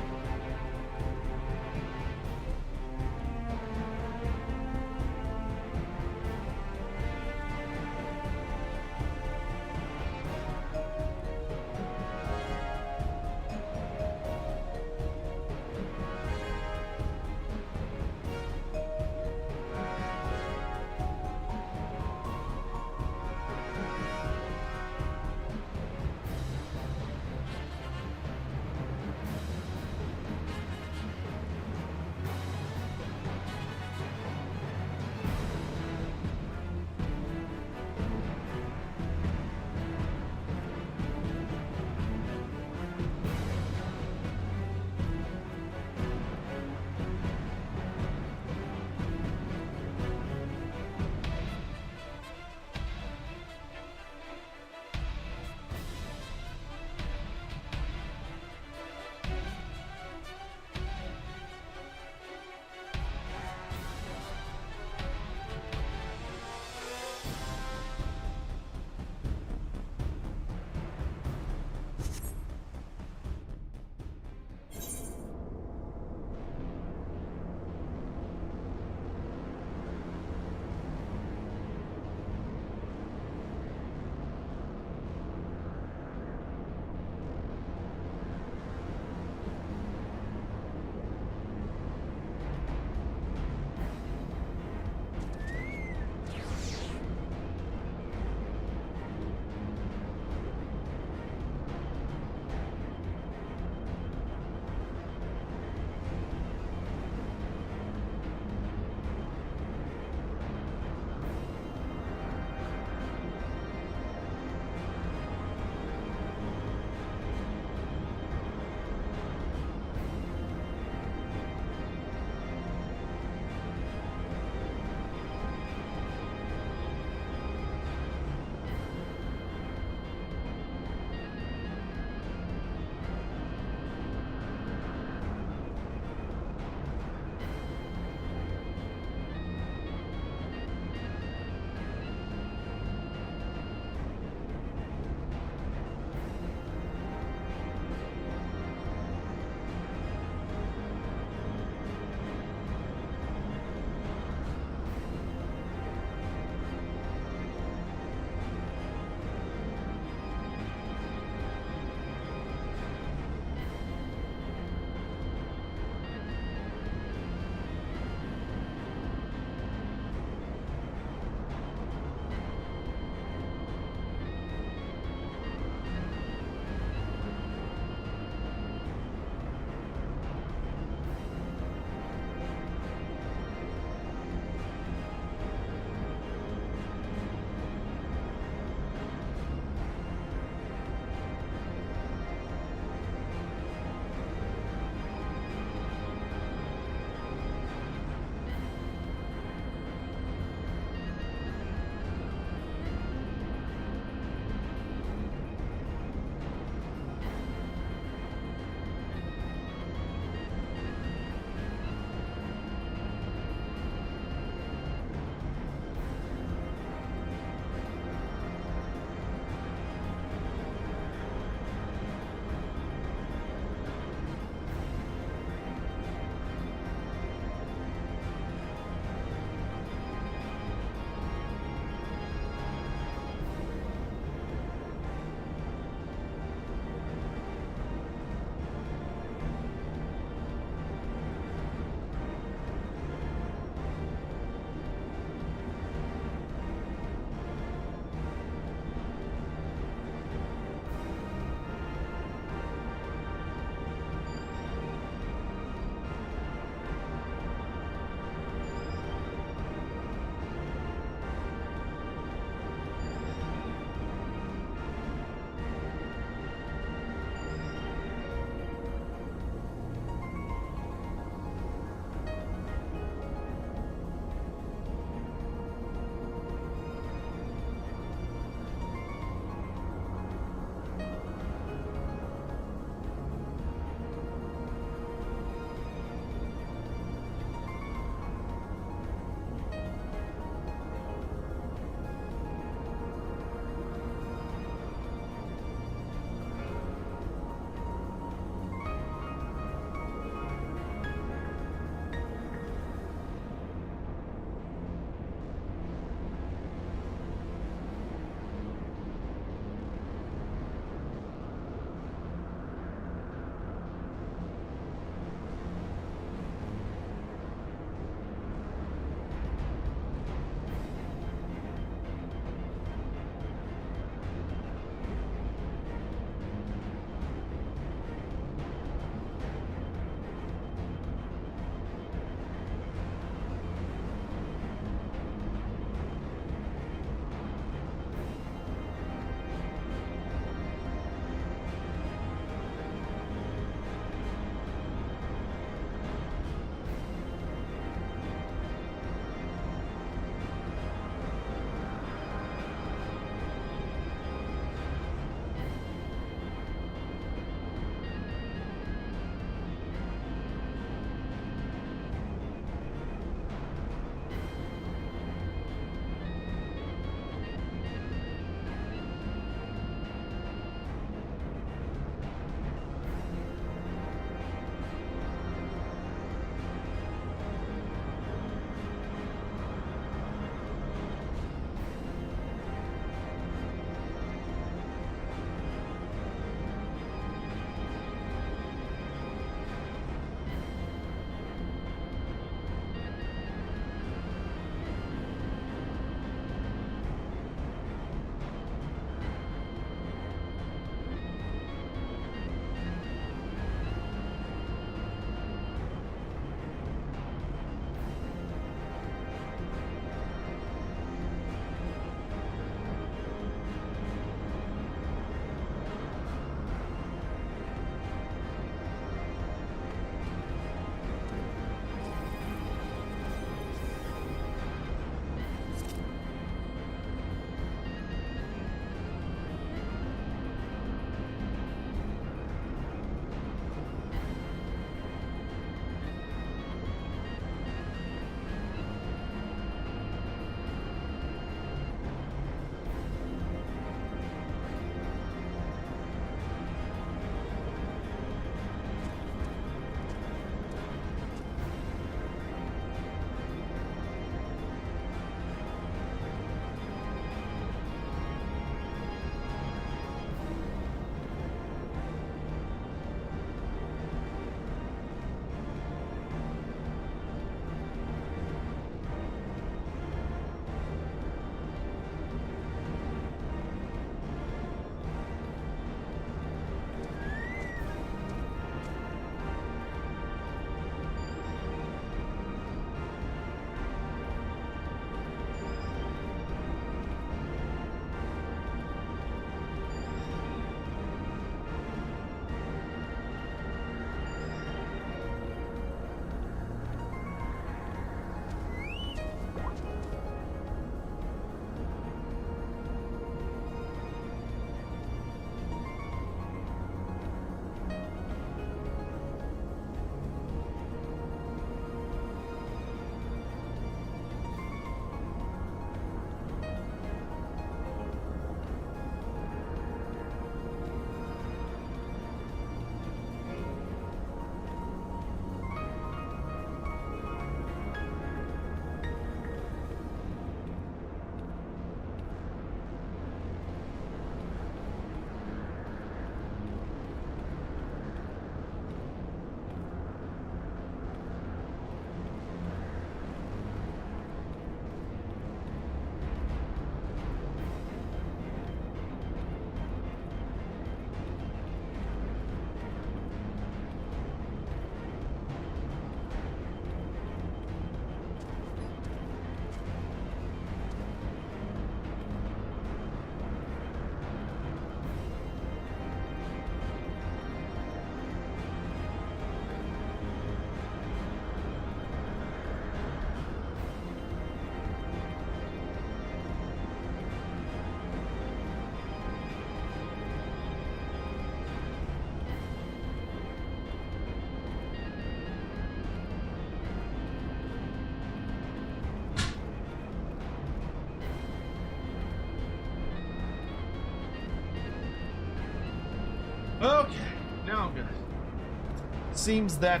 seems that,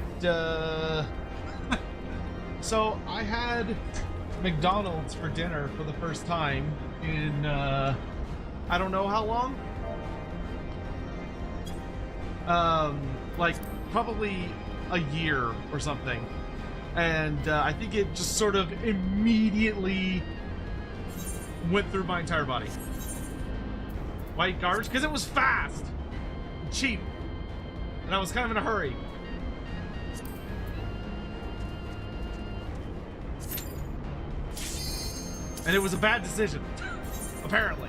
so I had McDonald's for dinner for the first time in, I don't know how long. Like, probably a year or something. And, I think it just sort of immediately went through my entire body. White Gorge? Because it was fast! And cheap. And I was kind of in a hurry. And it was a bad decision. Apparently.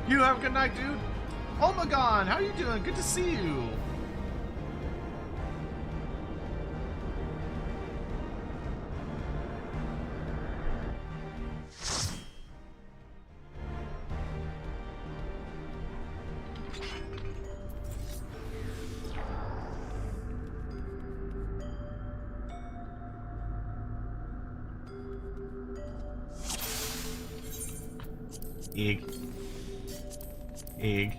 You have a good night, dude. Oh my god, how you doing? Good to see you. Egg. Egg.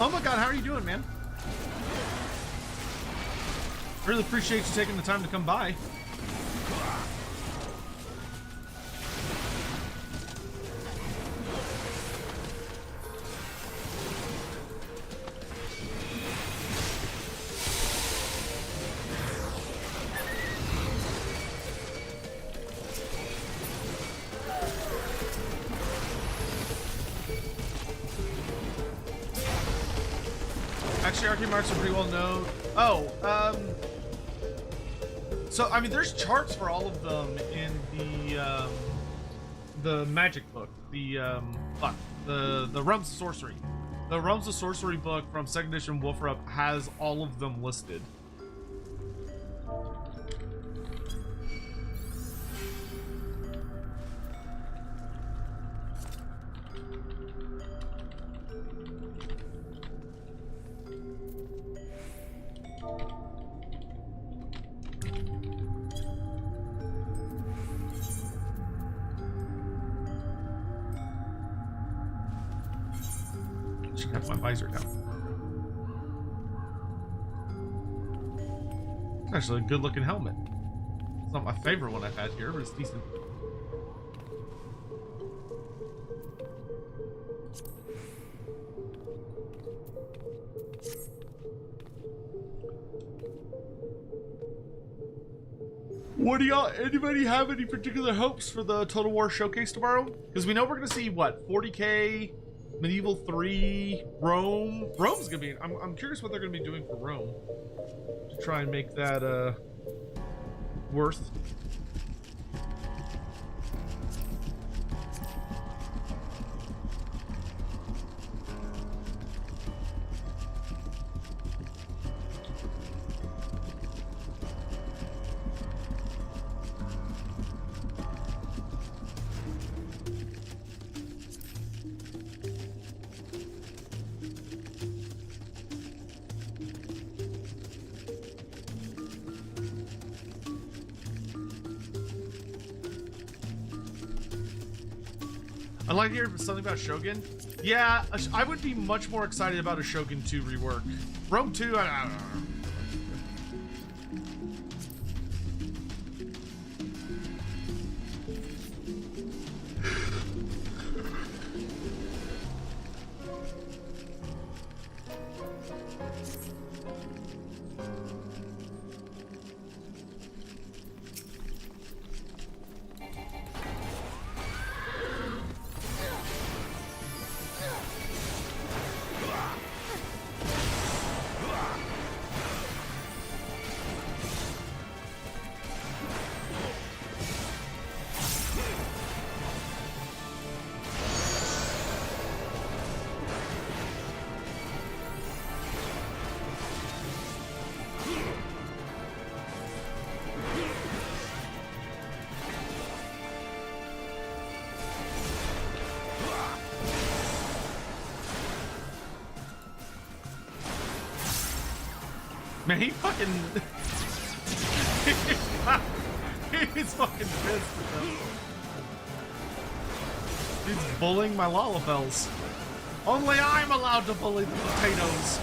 Oh my god, how are you doing, man? Really appreciate you taking the time to come by. Actually, arcade marks are pretty well known. Oh, so I mean, there's charts for all of them in the magic book, the Realms of Sorcery. The Realms of Sorcery book from 2nd edition Wolfrup has all of them listed. Should have my visor down. It's actually a good looking helmet. It's not my favorite one I've had here, but it's decent. What do y'all, anybody have any particular hopes for the Total War Showcase tomorrow? Because we know we're going to see, what, 40k, Medieval 3, Rome. Rome's going to be, I'm curious what they're going to be doing for Rome. To try and make that, worth. I'd like to hear something about Shogun. Yeah, I would be much more excited about a Shogun 2 rework. Rome 2, I don't know. Man, he fucking... he's fucking pissed at them. He's bullying my Lalafels. Only I'm allowed to bully the potatoes.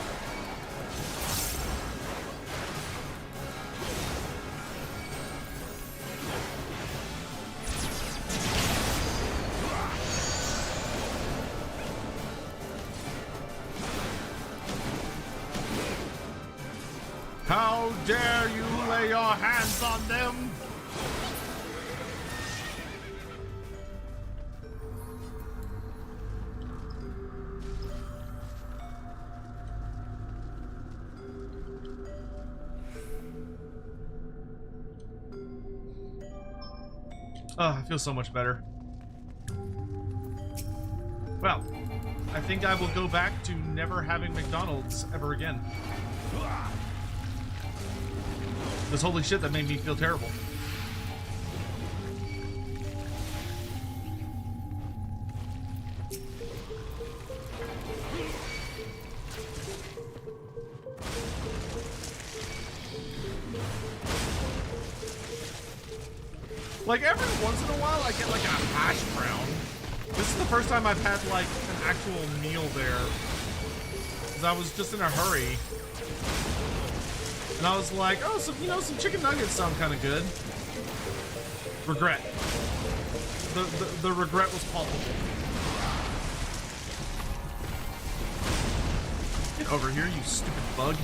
How dare you lay your hands on them? Oh, I feel so much better. Well, I think I will go back to never having McDonald's ever again. This holy shit that made me feel terrible. Like every once in a while I get like a hash brown. This is the first time I've had like an actual meal there. Because I was just in a hurry. And I was like, oh, some, you know, some chicken nuggets sound kind of good. Regret. The regret was palpable. Get over here, you stupid bug.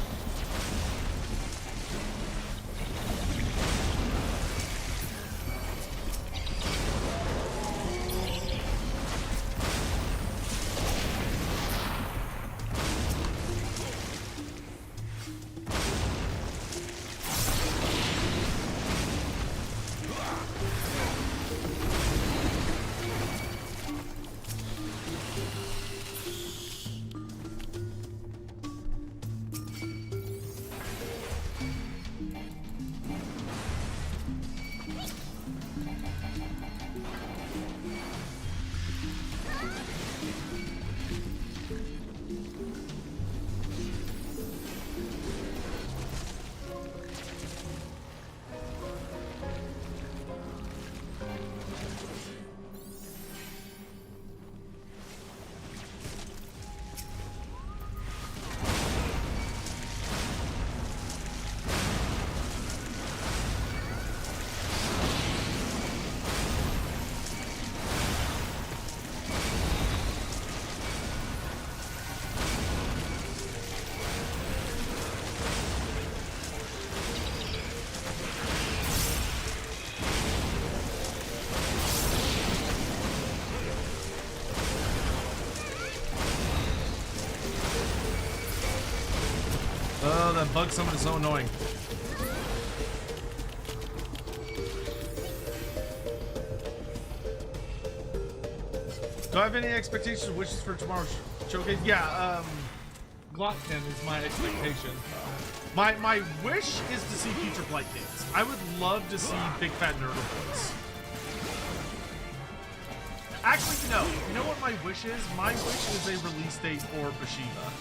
Oh, that bug summon is so annoying. Do I have any expectations or wishes for tomorrow's showcase? Yeah, Glockton is my expectation. My wish is to see future Blight Kings. I would love to see Big Fat Nerd Boys. Actually, no. You know what my wish is? My wish is a release date for Bashiva.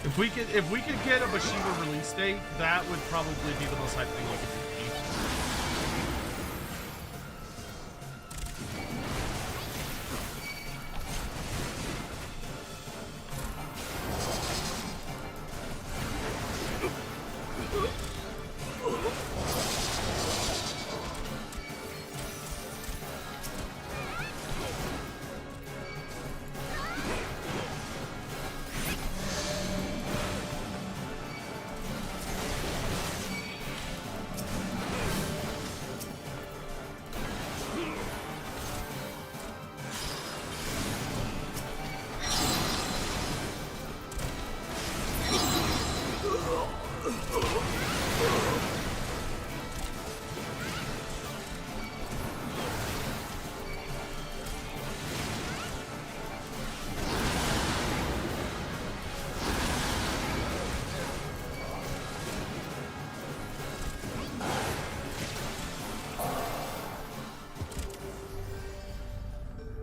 If we could get a Bashiva release date, that would probably be the most hype thing we could do.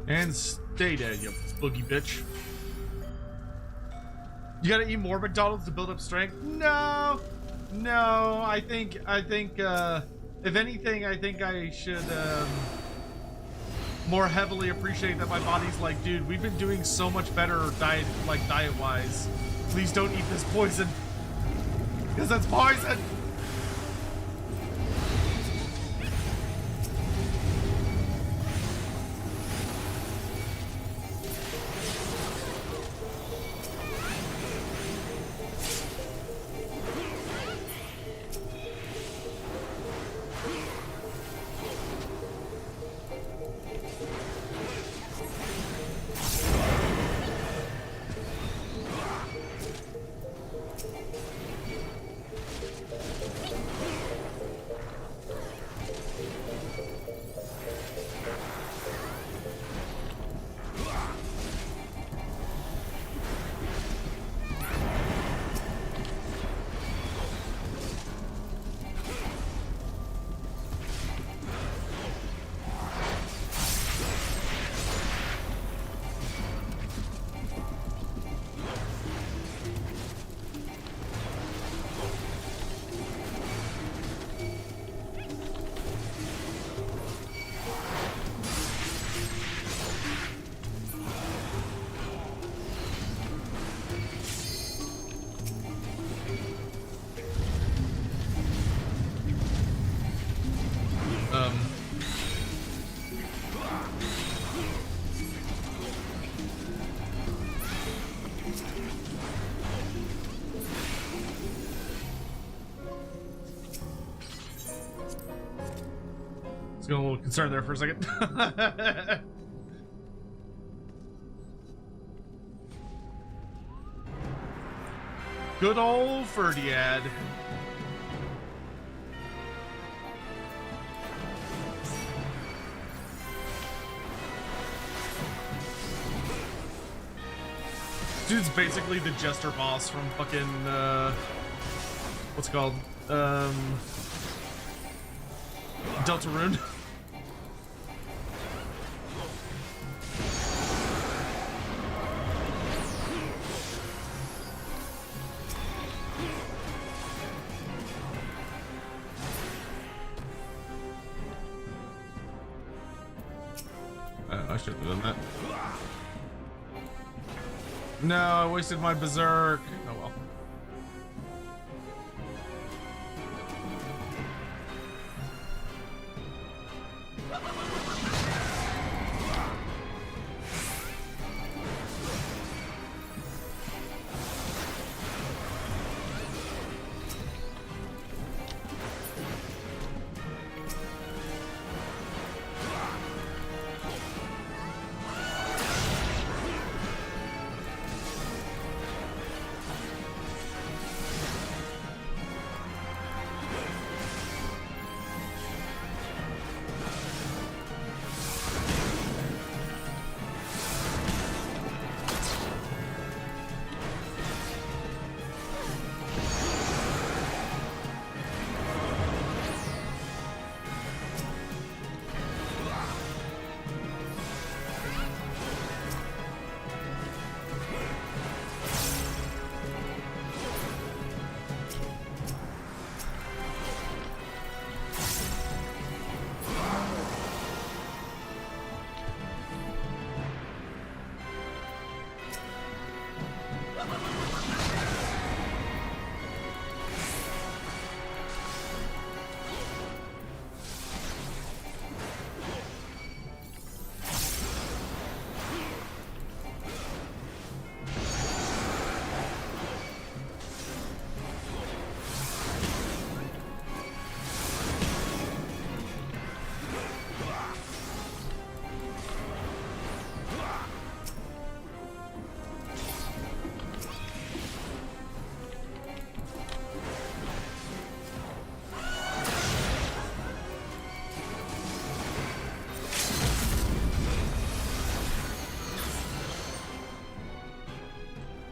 And stay there, you boogie bitch. You gotta eat more McDonald's to build up strength? No, no. I think, if anything, I think I should more heavily appreciate that my body's like, dude, we've been doing so much better diet-wise. Please don't eat this poison, because that's poison. A little concerned there for a second. Good old Ferdiad. Dude's basically the jester boss from fucking what's it called? Deltarune. I shouldn't have done that. No, I wasted my berserk. Oh well.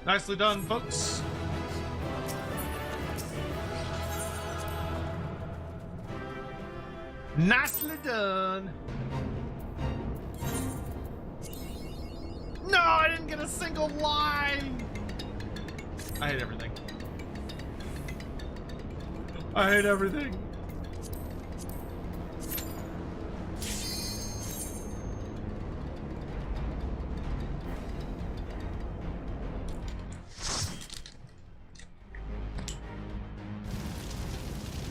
Nicely done, folks. Nicely done. No, I didn't get a single line. I hate everything. I hate everything.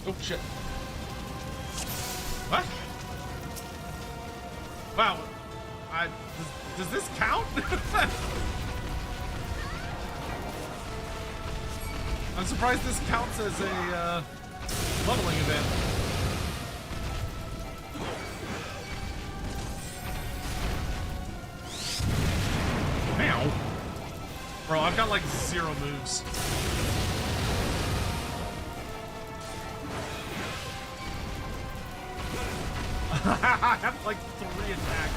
Oh shit. What? Wow. Does this count? I'm surprised this counts as a leveling event. Meow. Bro, I've got like 0 moves. I have like 3 attacks.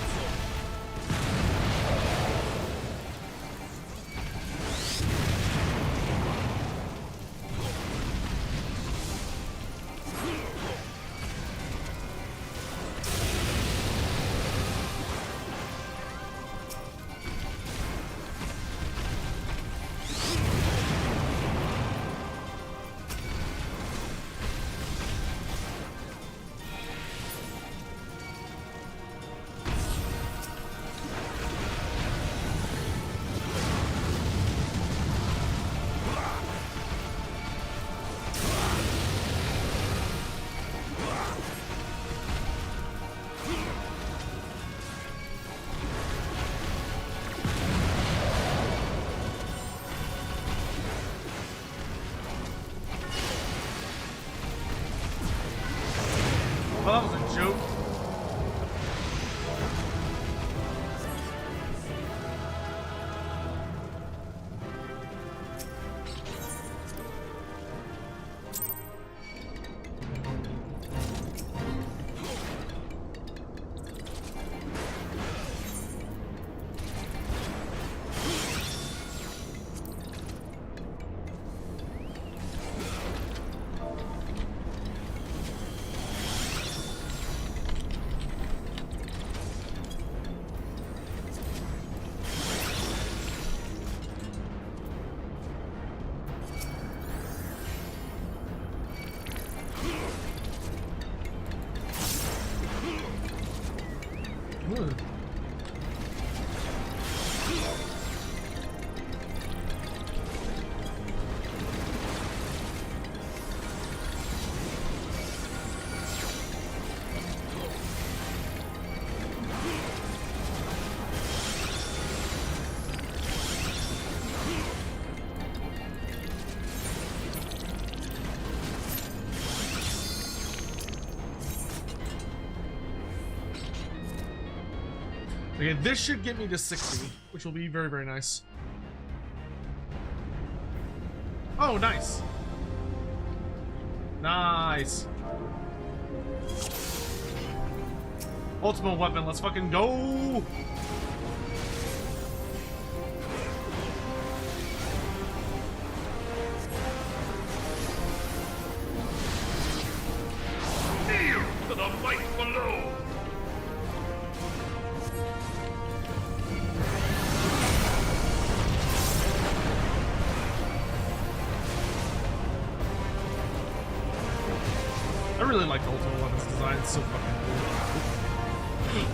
Well, that was a joke. Okay, this should get me to 60, which will be very, very nice. Oh, nice. Nice. Ultimate weapon, let's fucking go! Kneel to the light below! I really like the Ultimate Weapons design, it's so fucking cool.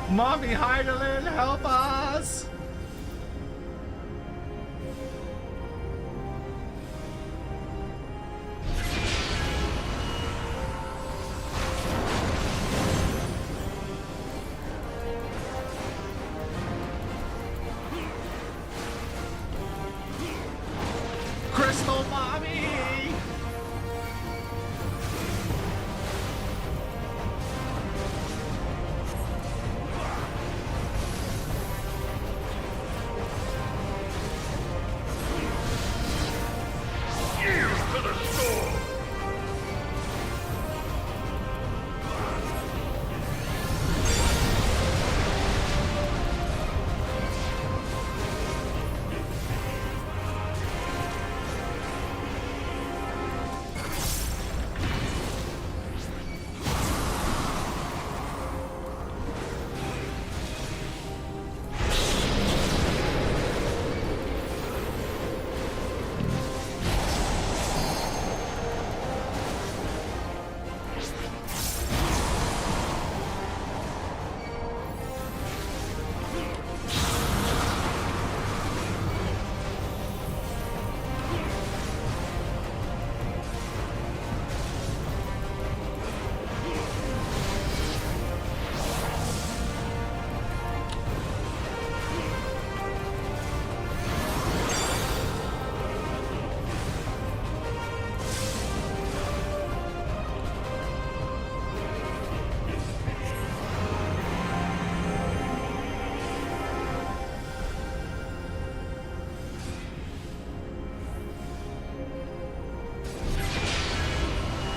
Mommy Heidelin, help us! Crystal Mommy!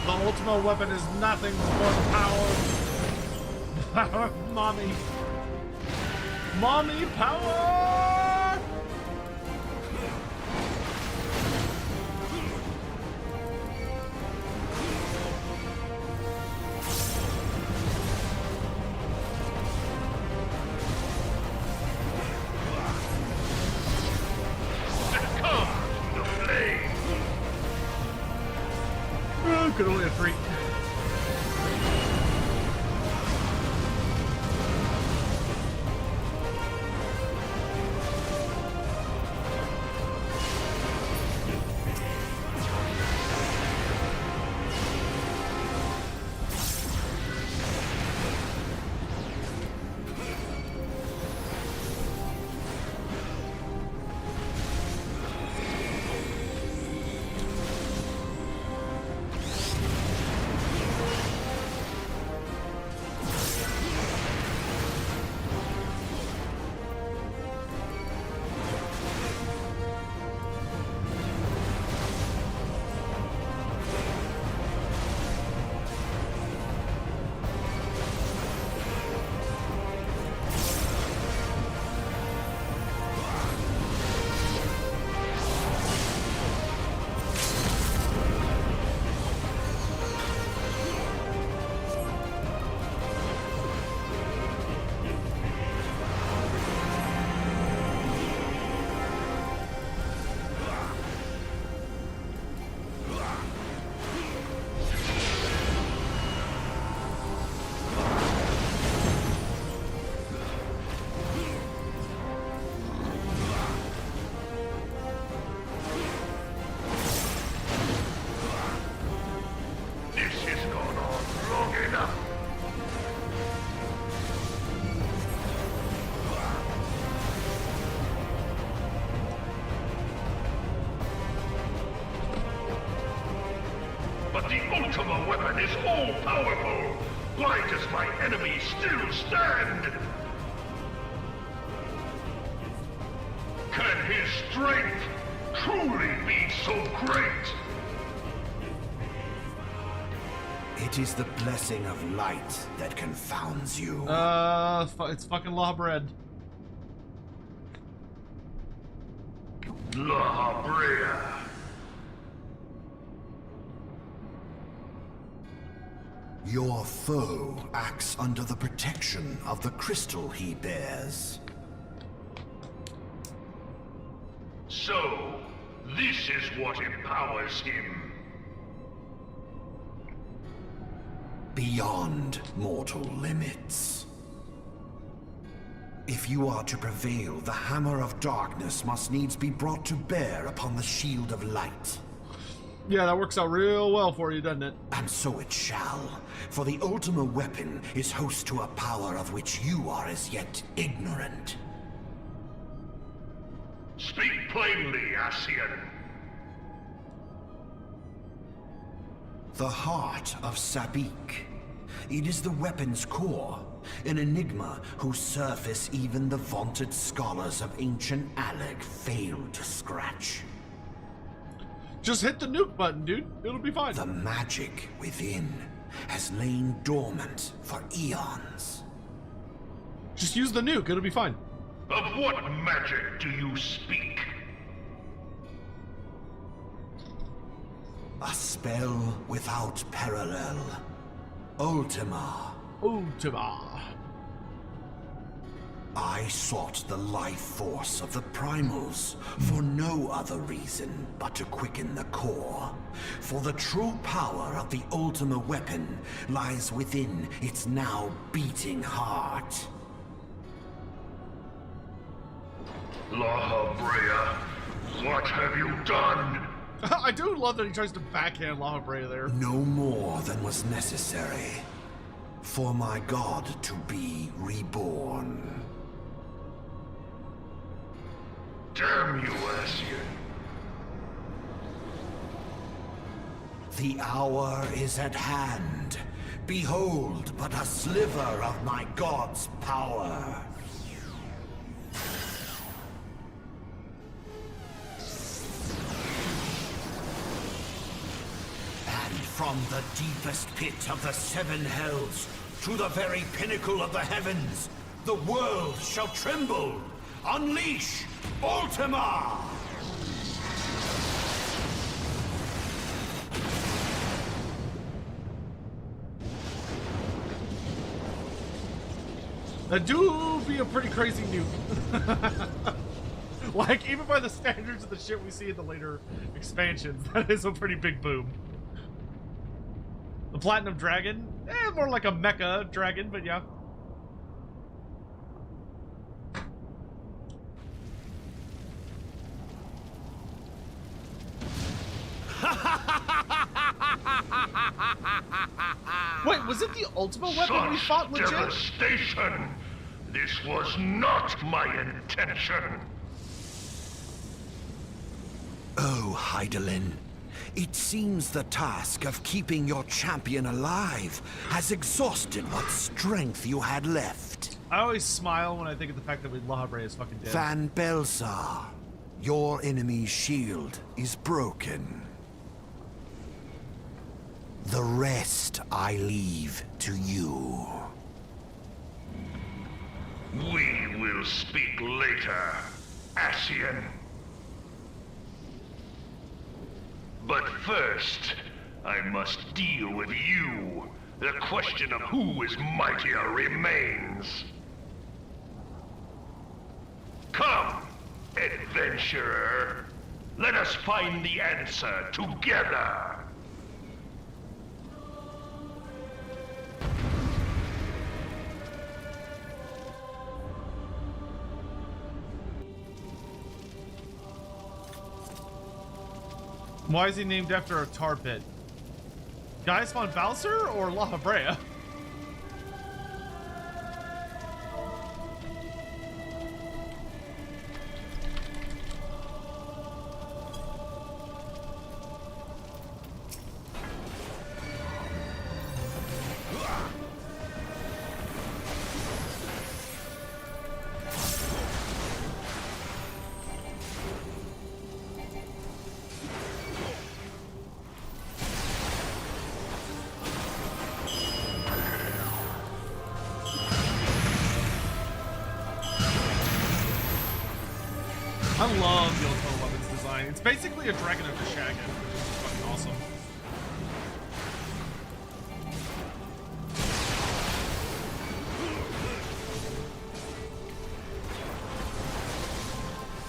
The ultimate weapon is nothing but power. Mommy. Mommy power! Oh, could only have three. But the ultimate weapon is all-powerful. Why does my enemy still stand? Can his strength truly be so great? It is the blessing of light that confounds you. It's fucking Lawbread. La Brea. Your foe acts under the protection of the crystal he bears. So, this is what empowers him. Beyond mortal limits. If you are to prevail, the Hammer of Darkness must needs be brought to bear upon the Shield of Light. Yeah, that works out real well for you, doesn't it? And so it shall, for the Ultima weapon is host to a power of which you are as yet ignorant. Speak plainly, Ascian. The heart of Sabik. It is the weapon's core, an enigma whose surface even the vaunted scholars of ancient Alec failed to scratch. Just hit the nuke button, dude. It'll be fine. The magic within has lain dormant for eons. Just use the nuke. It'll be fine. Of what magic do you speak? A spell without parallel. Ultima. Ultima. I sought the life force of the primals for no other reason but to quicken the core. For the true power of the Ultima weapon lies within its now beating heart. Laha Brea, what have you done? I do love that he tries to backhand Laha Brea there. No more than was necessary for my god to be reborn. Damn you, Ascian. The hour is at hand. Behold but a sliver of my god's power. From the deepest pit of the seven hells to the very pinnacle of the heavens, the world shall tremble. Unleash Ultima! That do be a pretty crazy nuke. Like, even by the standards of the shit we see in the later expansions, that is a pretty big boom. The Platinum Dragon? More like a mecha dragon, but yeah. Wait, was it the Ultima weapon we fought legit? Devastation! This was not my intention! Oh, Heidelin. It seems the task of keeping your champion alive has exhausted what strength you had left. I always smile when I think of the fact that Laha Brea is fucking dead. Van Belsar, your enemy's shield is broken. The rest I leave to you. We will speak later, Ascian. But first, I must deal with you. The question of who is mightier remains. Come, adventurer. Let us find the answer together. Why is he named after a tar pit? Gaius von Balser or Laha Brea? I love the Ultima weapons design. It's basically a Dragon of Shagan, which is fucking awesome.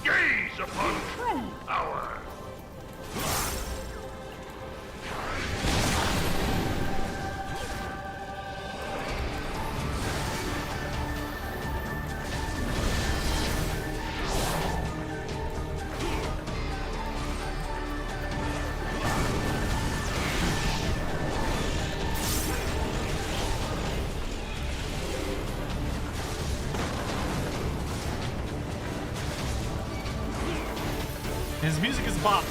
Gaze upon true power. His music is bop.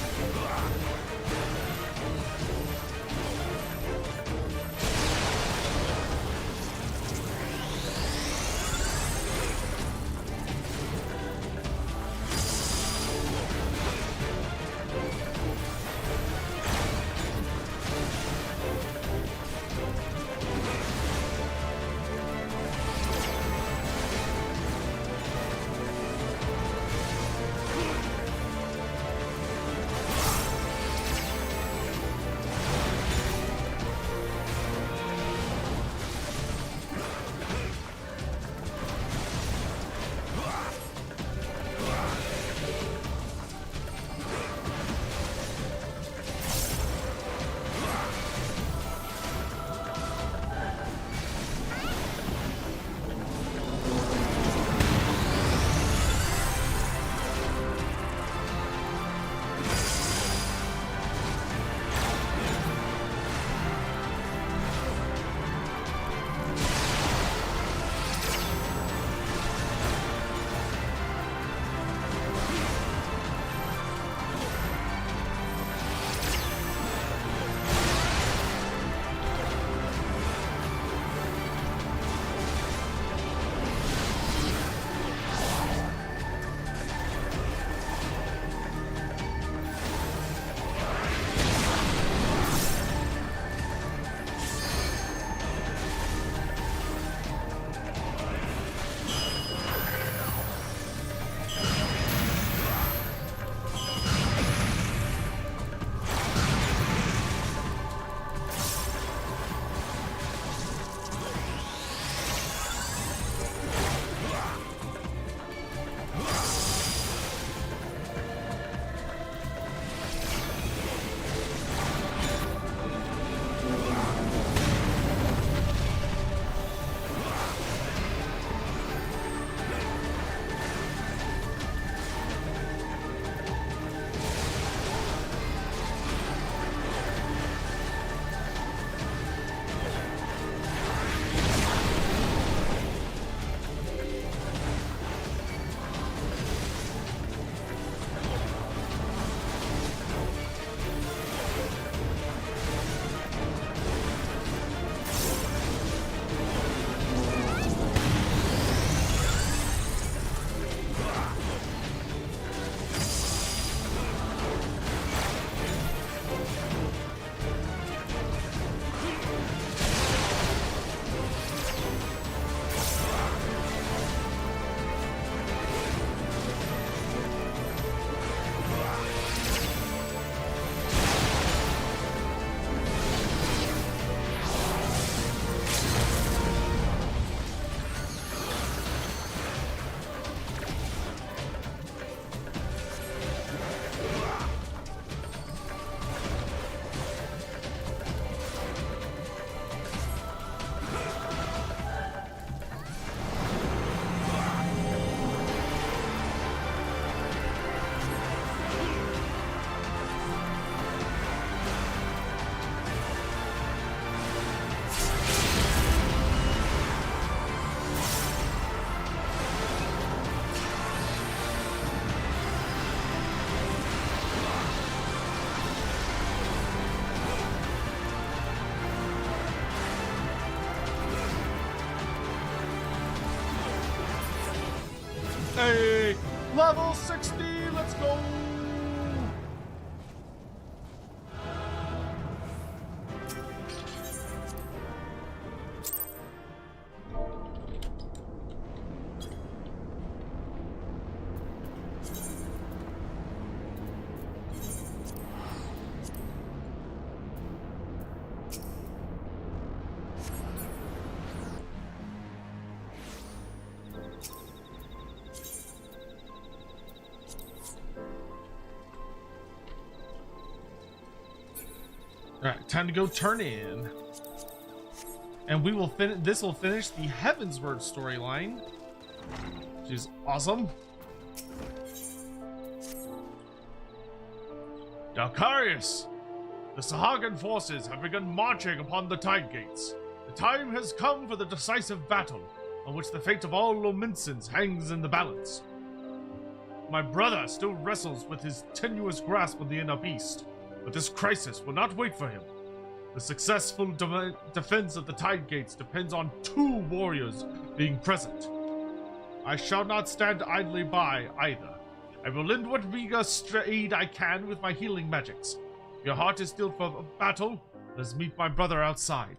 Hey, level 60, let's go. Alright, time to go turn in. And we will finish. This will finish the Heavensward storyline, which is awesome. Dalkarius! The Sahagan forces have begun marching upon the Tide Gates. The time has come for the decisive battle, on which the fate of all Lominsans hangs in the balance. My brother still wrestles with his tenuous grasp on the inner beast, but this crisis will not wait for him. The successful defense of the Tide Gates depends on 2 warriors being present. I shall not stand idly by either. I will lend what meager aid I can with my healing magics. If your heart is still for battle, let's meet my brother outside.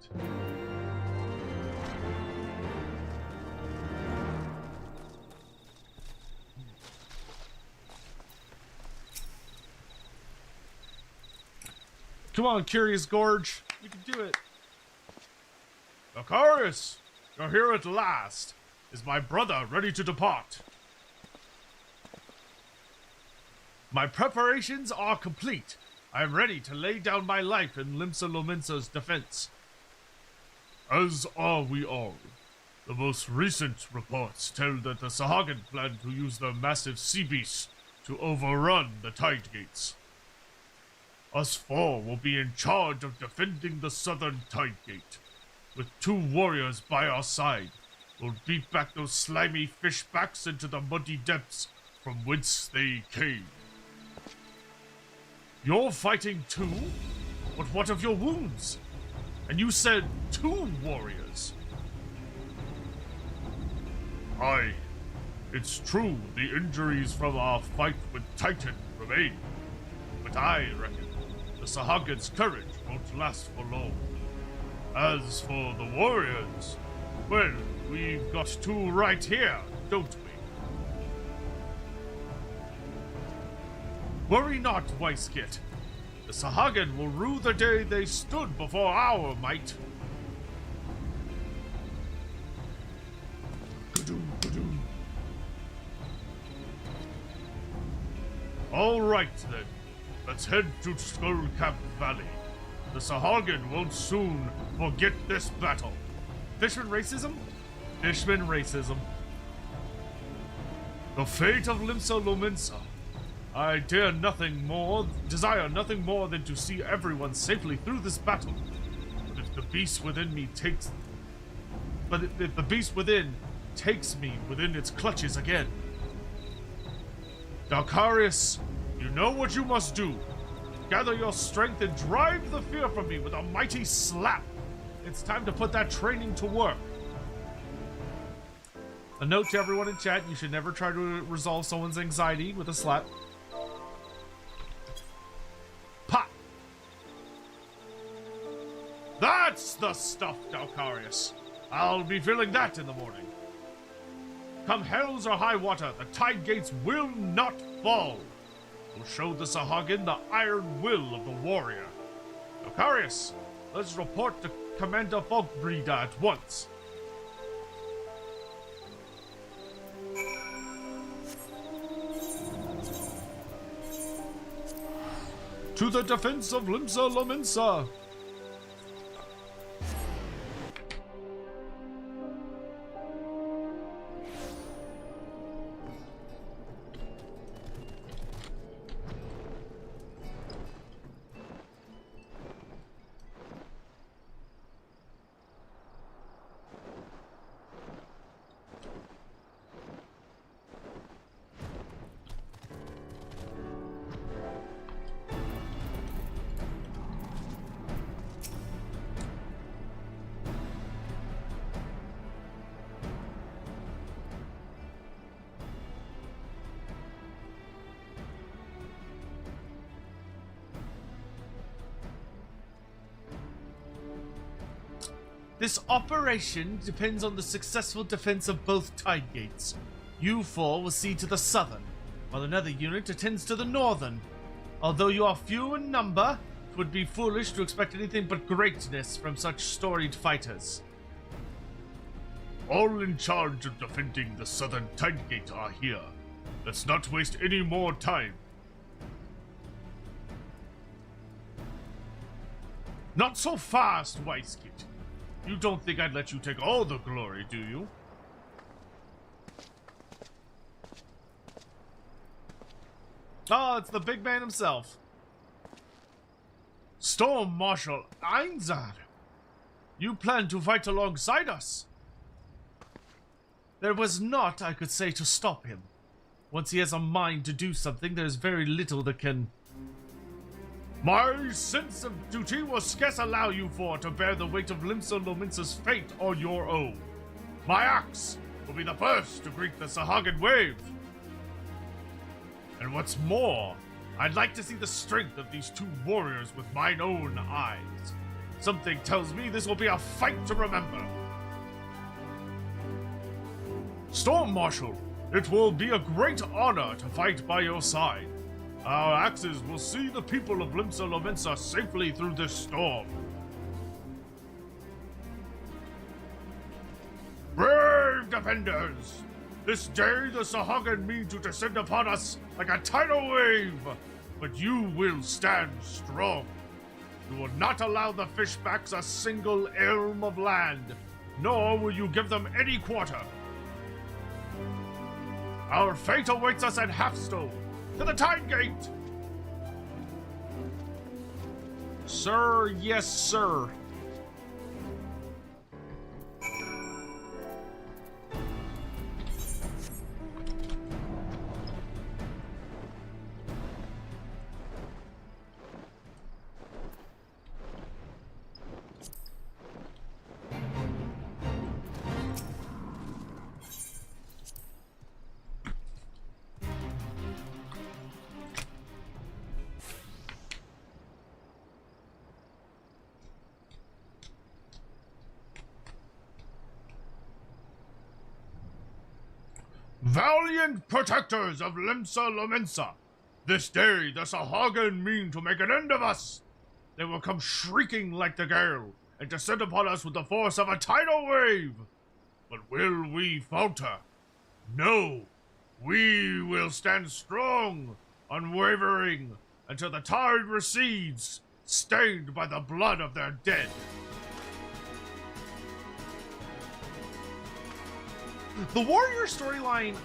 Come on, Curious Gorge. You can do it. Akarius, you're here at last. Is my brother ready to depart? My preparations are complete. I am ready to lay down my life in Limsa Lominsa's defense. As are we all. The most recent reports tell that the Sahagin plan to use their massive sea beasts to overrun the Tide Gates. Us 4 will be in charge of defending the southern Tide Gate. With 2 warriors by our side, we'll beat back those slimy fishbacks into the muddy depths from whence they came. You're fighting 2? But what of your wounds? And you said 2 warriors. Aye, it's true the injuries from our fight with Titan remain. But I reckon the Sahagin's courage won't last for long. As for the warriors, well, we've got 2 right here, don't we? Worry not, Weiskit. The Sahagin will rue the day they stood before our might. All right, then. Let's head to Skullcap Valley. The Sahagin won't soon forget this battle. Fishman racism? Fishman racism. The fate of Limsa Lominsa. I desire nothing more than to see everyone safely through this battle. But if the beast within takes me within its clutches again. Dalkarius, you know what you must do. Gather your strength and drive the fear from me with a mighty slap. It's time to put that training to work. A note to everyone in chat, you should never try to resolve someone's anxiety with a slap. Pop! That's the stuff, Dalkarius. I'll be feeling that in the morning. Come hells or high water, the Tide Gates will not fall. We'll show the Sahagin the iron will of the warrior. Dalkarius, let's report to Commander Folkbreeder at once. To the defense of Limsa Lominsa! This operation depends on the successful defense of both Tide Gates. You 4 will see to the southern, while another unit attends to the northern. Although you are few in number, it would be foolish to expect anything but greatness from such storied fighters. All in charge of defending the southern Tide Gate are here. Let's not waste any more time. Not so fast, Weiskit. You don't think I'd let you take all the glory, do you? Oh, it's the big man himself. Storm Marshal Einzar. You plan to fight alongside us? There was naught I could say to stop him. Once he has a mind to do something, there's very little that can... My sense of duty will scarce allow you for to bear the weight of Limsa Lominsa's fate on your own. My axe will be the first to greet the Sahagin wave. And what's more, I'd like to see the strength of these two warriors with mine own eyes. Something tells me this will be a fight to remember. Storm Marshal, it will be a great honor to fight by your side. Our axes will see the people of Limsa Lominsa safely through this storm. Brave defenders! This day the Sahagin mean to descend upon us like a tidal wave, but you will stand strong. You will not allow the fishbacks a single elm of land, nor will you give them any quarter. Our fate awaits us at Halfstone. To the Tide Gate! Sir, yes, sir. Valiant protectors of Limsa Lominsa, this day the Sahagin mean to make an end of us. They will come shrieking like the gale, and descend upon us with the force of a tidal wave. But will we falter? No, we will stand strong, unwavering, until the tide recedes, stained by the blood of their dead. The warrior storyline,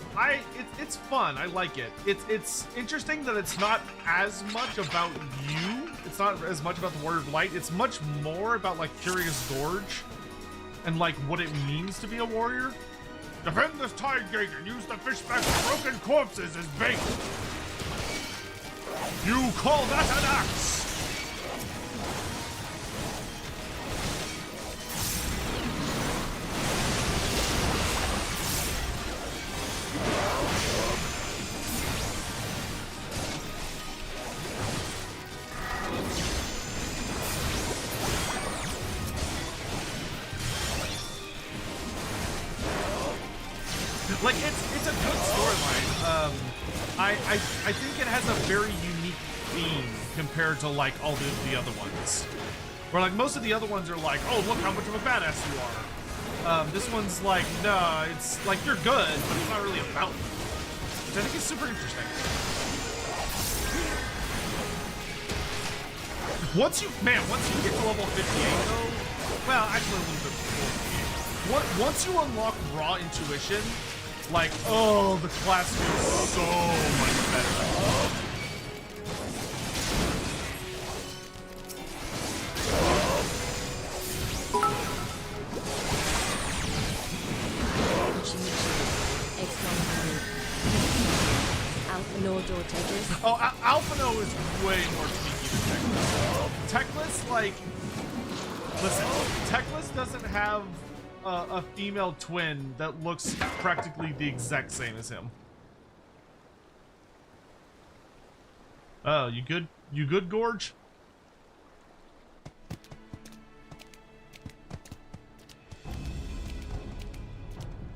it's fun. I like it. It's interesting that it's not as much about you. It's not as much about the Warrior of Light. It's much more about like Curious Gorge and like what it means to be a warrior. Defend this tide gate and use the fishback's broken corpses as bait. You call that an axe? Like, it's a good storyline. I think it has a very unique theme compared to, like, all the other ones. Where, like, most of the other ones are like, oh, look how much of a badass you are. This one's like, nah, it's like, you're good, but it's not really about you. Which I think is super interesting. Once you get to level 58, though, well, actually a little bit before 58. Once you unlock Raw Intuition, like, oh, the class feels so much better. Alphano or Techless? Oh, Alphano is way more sneaky than Techless. Techless, like, listen, Techless doesn't have a female twin that looks practically the exact same as him. Oh, you good? You good, Gorge?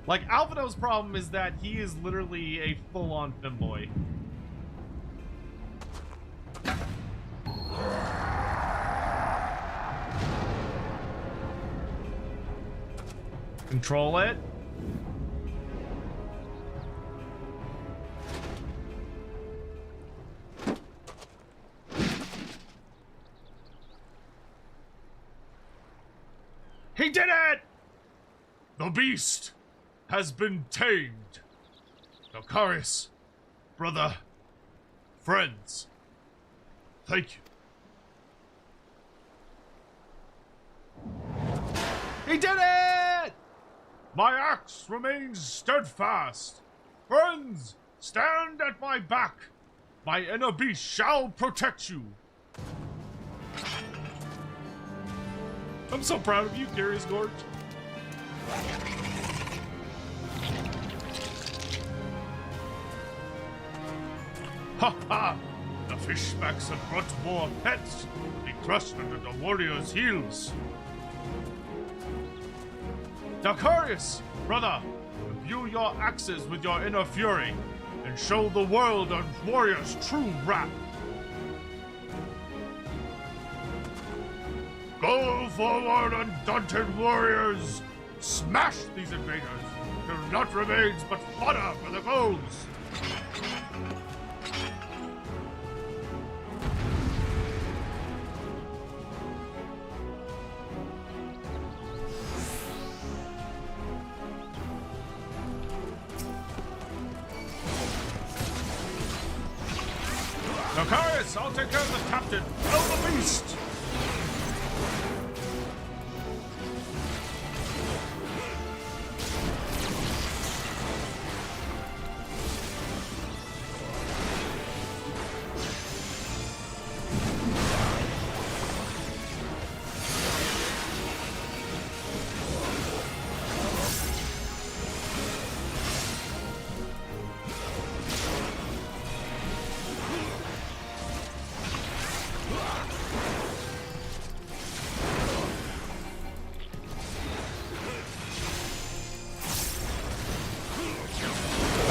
Like, Alphino's problem is that he is literally a full-on femboy. Control it. He did it! The beast has been tamed. Valkarius, brother, friends, thank you. He did it! My axe remains steadfast. Friends, stand at my back. My inner beast shall protect you. I'm so proud of you, Curious Gorge. Ha ha! The fishbacks have brought more pets to be crushed under the warrior's heels. Dacarius, brother, imbue your axes with your inner fury and show the world a warrior's true wrath. Go forward, undaunted warriors! Smash these invaders till naught remains but fodder for the foes! Dacarius, I'll take care of the captain. Kill the beast!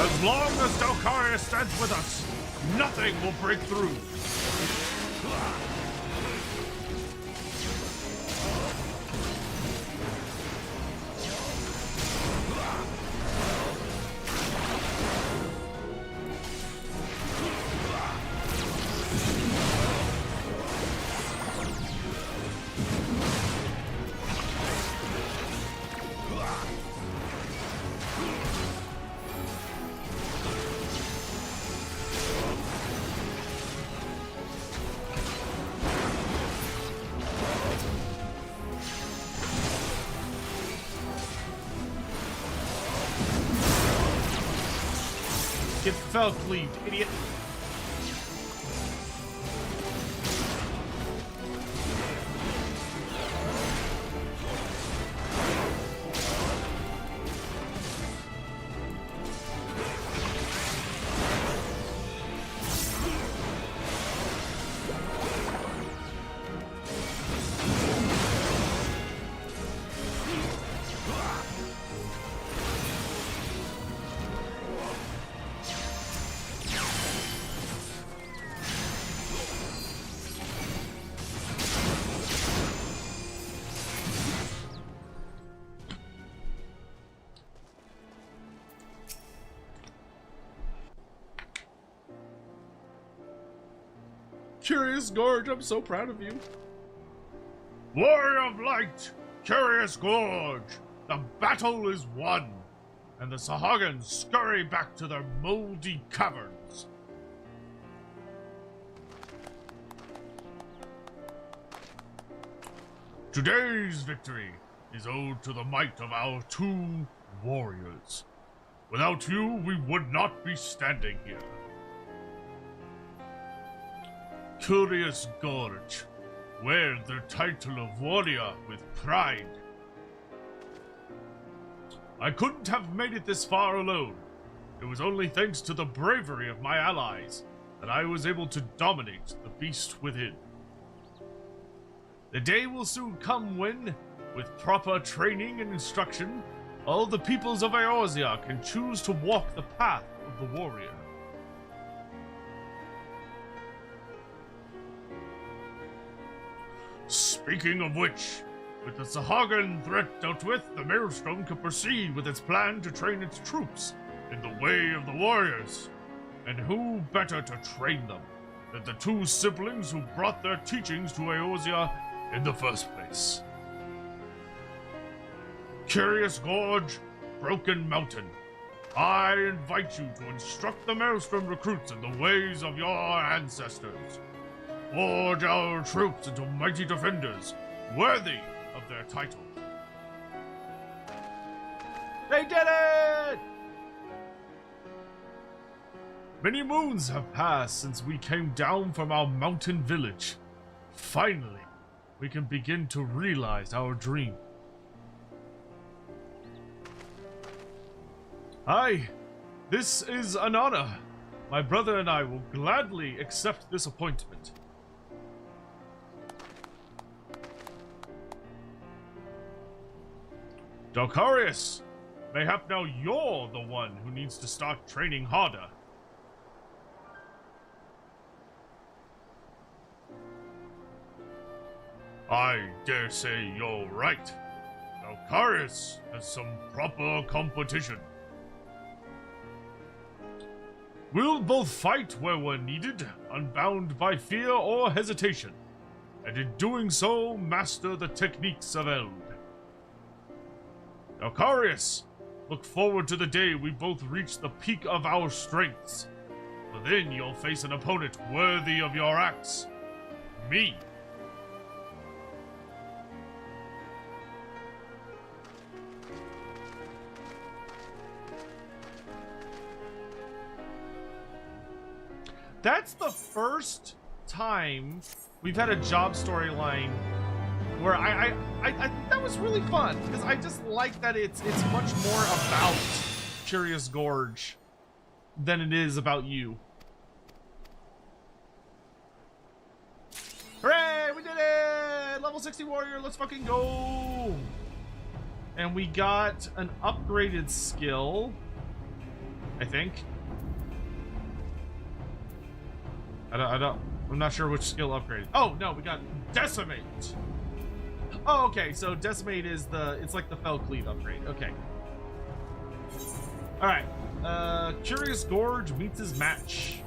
As long as Dacarius stands with us, nothing will break through. Get fell cleaved, idiot. Curious Gorge, I'm so proud of you. Warrior of Light, Curious Gorge, the battle is won, and the Sahagins scurry back to their moldy caverns. Today's victory is owed to the might of our two warriors. Without you, we would not be standing here. Curious Gorge wear their title of warrior with pride. I couldn't have made it this far alone. It was only thanks to the bravery of my allies that I was able to dominate the beast within. The day will soon come when, with proper training and instruction, all the peoples of Eorzea can choose to walk the path of the warrior. Speaking of which, with the Sahagin threat dealt with, the Maelstrom can proceed with its plan to train its troops in the way of the warriors. And who better to train them than the two siblings who brought their teachings to Eorzea in the first place? Curious Gorge, Broken Mountain, I invite you to instruct the Maelstrom recruits in the ways of your ancestors. Forge our troops into mighty defenders, worthy of their title. They did it! Many moons have passed since we came down from our mountain village. Finally, we can begin to realize our dream. Aye, this is an honor. My brother and I will gladly accept this appointment. Delcarius, mayhap now you're the one who needs to start training harder. I dare say you're right. Delcarius has some proper competition. We'll both fight where we're needed, unbound by fear or hesitation, and in doing so, master the techniques of Eld. Delcarius, look forward to the day we both reach the peak of our strengths. For then you'll face an opponent worthy of your axe. Me. That's the first time we've had a job storyline where I that was really fun because I just like that it's much more about Curious Gorge than it is about you. Hooray! We did it! Level 60 warrior, let's fucking go! And we got an upgraded skill, I think. I'm not sure which skill upgraded. Oh, no, we got Decimate. Oh, okay, so Decimate is it's like the Fell Cleave upgrade. Okay. Alright. Curious Gorge meets his match.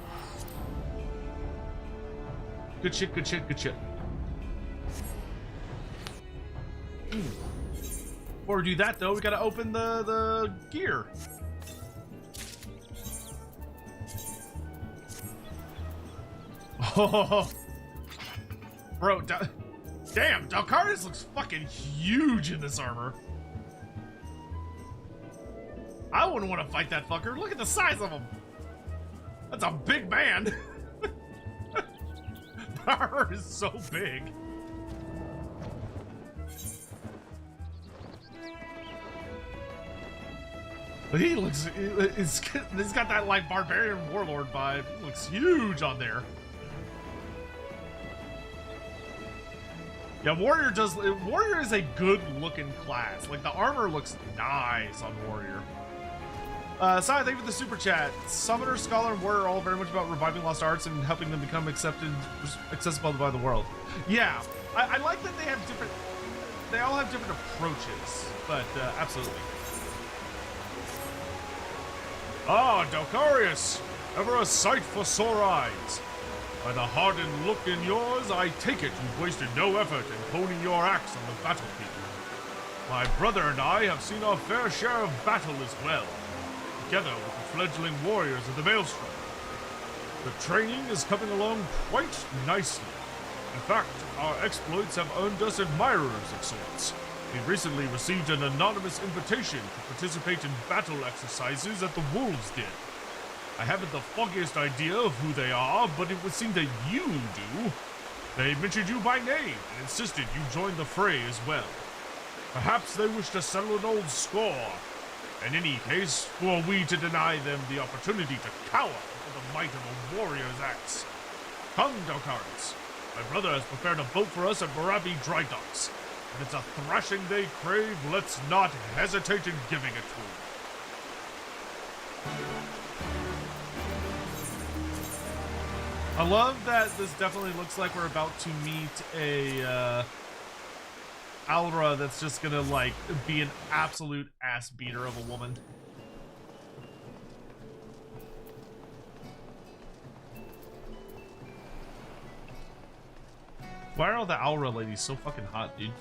Good shit, good shit, good shit. Before we do that, though, we gotta open the gear. Oh, bro, damn, Delcarius looks fucking huge in this armor. I wouldn't want to fight that fucker. Look at the size of him. That's a big man. The armor is so big. But he looks, he's got that like barbarian warlord vibe. He looks huge on there. Yeah, Warrior is a good-looking class. Like, the armor looks nice on Warrior. Sai, thank you for the super chat. Summoner, Scholar, and Warrior are all very much about reviving lost arts and helping them become accessible by the world. Yeah, I like that they have different... They all have different approaches, but absolutely. Ah, Delcarius! Ever a sight for sore eyes. By the hardened look in yours, I take it you've wasted no effort in honing your axe on the battlefield. My brother and I have seen our fair share of battle as well, together with the fledgling warriors of the Maelstrom. The training is coming along quite nicely. In fact, our exploits have earned us admirers of sorts. We recently received an anonymous invitation to participate in battle exercises at the Wolves' Den. I haven't the foggiest idea of who they are, but it would seem that you do. They mentioned you by name and insisted you join the fray as well. Perhaps they wish to settle an old score. In any case, who are we to deny them the opportunity to cower before the might of a warrior's axe? Come, Delcarius. My brother has prepared a boat for us at Marabi Dry Docks. If it's a thrashing they crave, let's not hesitate in giving it to them. I love that this definitely looks like we're about to meet a Alra that's just gonna like be an absolute ass beater of a woman. Why are all the Alra ladies so fucking hot, dude?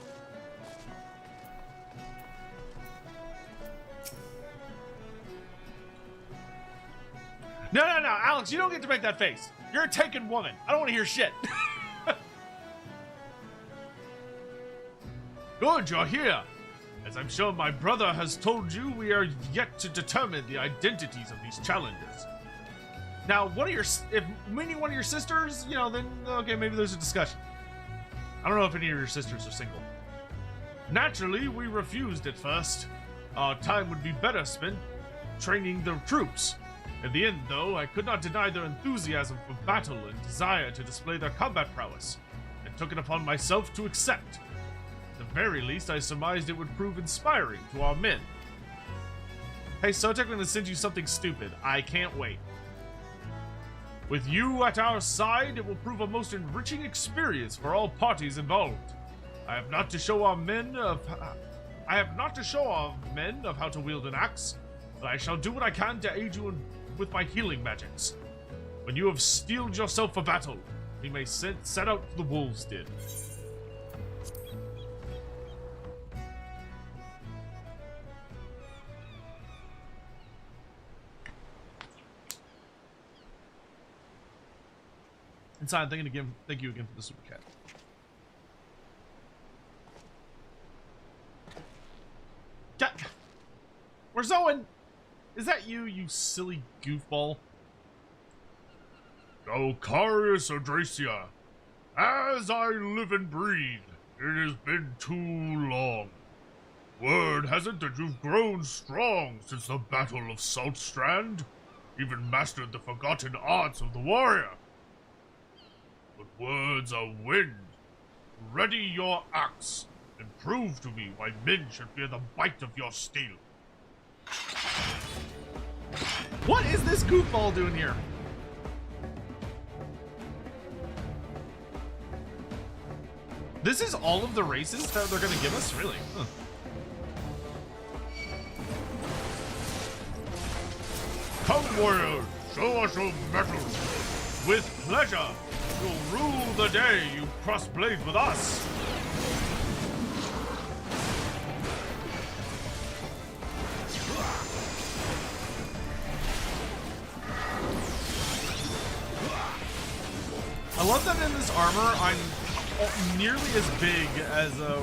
No, Alex, you don't get to make that face. You're a taken woman. I don't want to hear shit. Good, you're here. As I'm sure my brother has told you, we are yet to determine the identities of these challengers. Now, if meeting one of your sisters, you know, then okay, maybe there's a discussion. I don't know if any of your sisters are single. Naturally, we refused at first. Our time would be better spent training the troops. In the end, though, I could not deny their enthusiasm for battle and desire to display their combat prowess, and took it upon myself to accept. At the very least, I surmised it would prove inspiring to our men. Hey, Sotek, I'm gonna send you something stupid. I can't wait. With you at our side, it will prove a most enriching experience for all parties involved. I have not to show our men of how to wield an axe, but I shall do what I can to aid you with my healing magics. When you have steeled yourself for battle, we may set out to the wolves' den. Inside, thank you again for the super chat. Where's Owen? Is that you, you silly goofball? Alcarius Adracia, as I live and breathe, it has been too long. Word has it that you've grown strong since the Battle of Saltstrand, even mastered the forgotten arts of the warrior. But words are wind. Ready your axe, and prove to me why men should fear the bite of your steel. What is this goofball doing here? This is all of the races that they're gonna give us? Really? Huh. Come, warriors, show us your mettle. With pleasure. You'll rule the day you cross blades with us. I love that in this armor, I'm nearly as big as a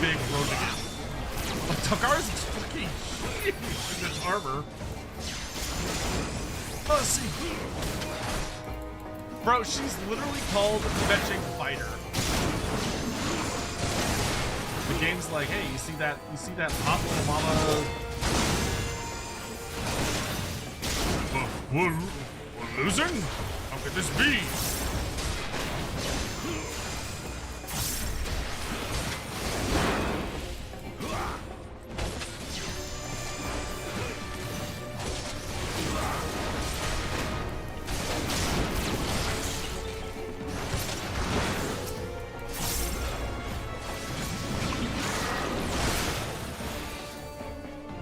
big Rogan. Like, Takara's fucking huge in this armor. See. Bro, she's literally called Fetching Fighter. The game's like, hey, you see that hot little mama? We're losing? How could this be?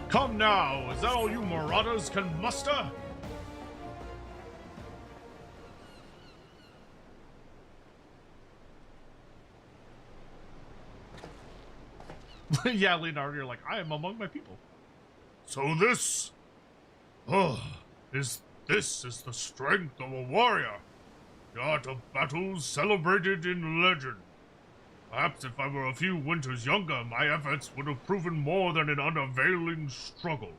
Come now, is that all you marauders can muster? Yeah, Leonardo, you're like, I am among my people. So this is the strength of a warrior. The art of battle celebrated in legend. Perhaps if I were a few winters younger, my efforts would have proven more than an unavailing struggle.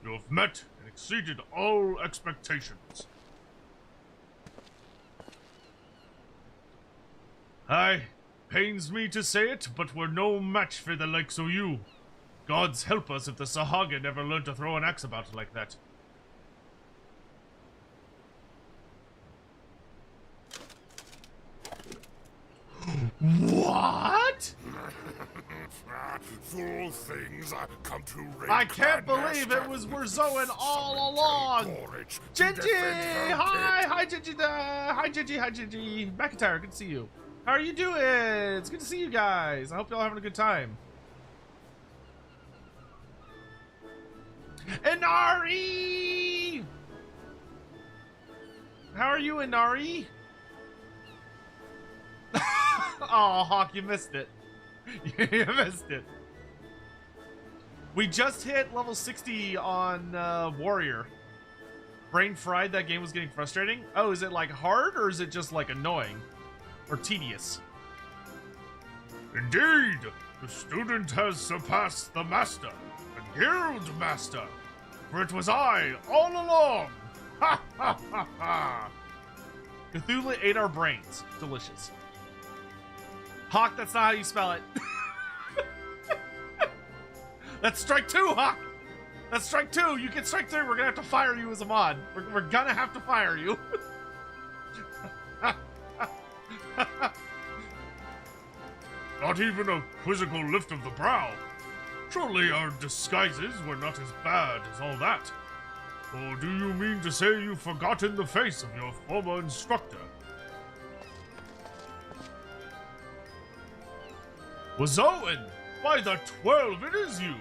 You have met and exceeded all expectations. Aye, pains me to say it, but we're no match for the likes of you. Gods help us if the Sahaga never learned to throw an axe about like that. What? Fool things come to raid. I can't believe it was Werzoan all along. Gorge Gingy! Hi Gingy there! Hi Gingy! McIntyre, good to see you. How are you doing? It's good to see you guys. I hope y'all having a good time. Inari! How are you, Inari? Oh, Hawk, you missed it. You missed it. We just hit level 60 on Warrior. Brain fried, that game was getting frustrating. Oh, is it like hard or is it just like annoying? Or tedious? Indeed, the student has surpassed the master, the guild master. For it was I, all along, Cthulhu ate our brains. Delicious. Hawk, that's not how you spell it. That's strike 2, Hawk. That's strike 2. You get strike 3. We're gonna have to fire you as a mod. We're gonna have to fire you. Not even a quizzical lift of the brow. Surely our disguises were not as bad as all that. Or do you mean to say you've forgotten the face of your former instructor? Wazoan! By the 12, it is you!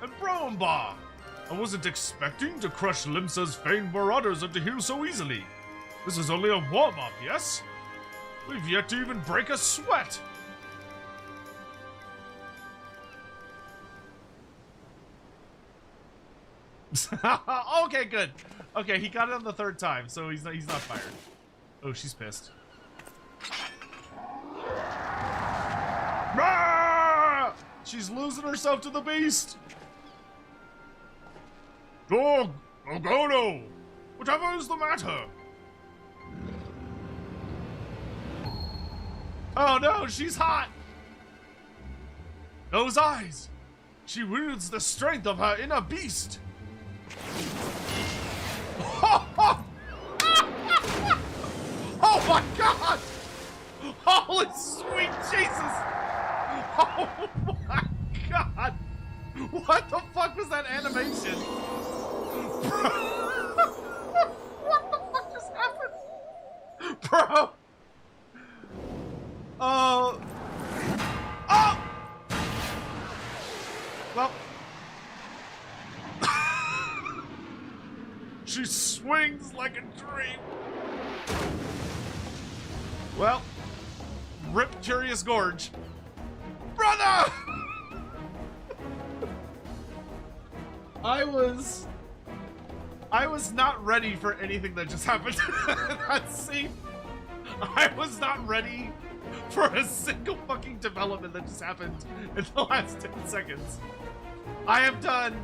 And Bromba! I wasn't expecting to crush Limsa's famed marauders into here so easily. This is only a warm-up, yes? We've yet to even break a sweat! Okay, good. Okay, he got it on the 3rd time, so he's not fired. Oh, she's pissed. Ah! She's losing herself to the beast. Dog! Ogono! Whatever is the matter? Oh no, she's hot. Those eyes. She wields the strength of her inner beast. Oh my god! Holy sweet Jesus! Oh my god! What the fuck was that animation? What the fuck just happened? Bro! Oh! Oh! Well... She swings like a dream. Well, rip Curious Gorge. Brother! I was not ready for anything that just happened in that scene. I was not ready for a single fucking development that just happened in the last 10 seconds. I have done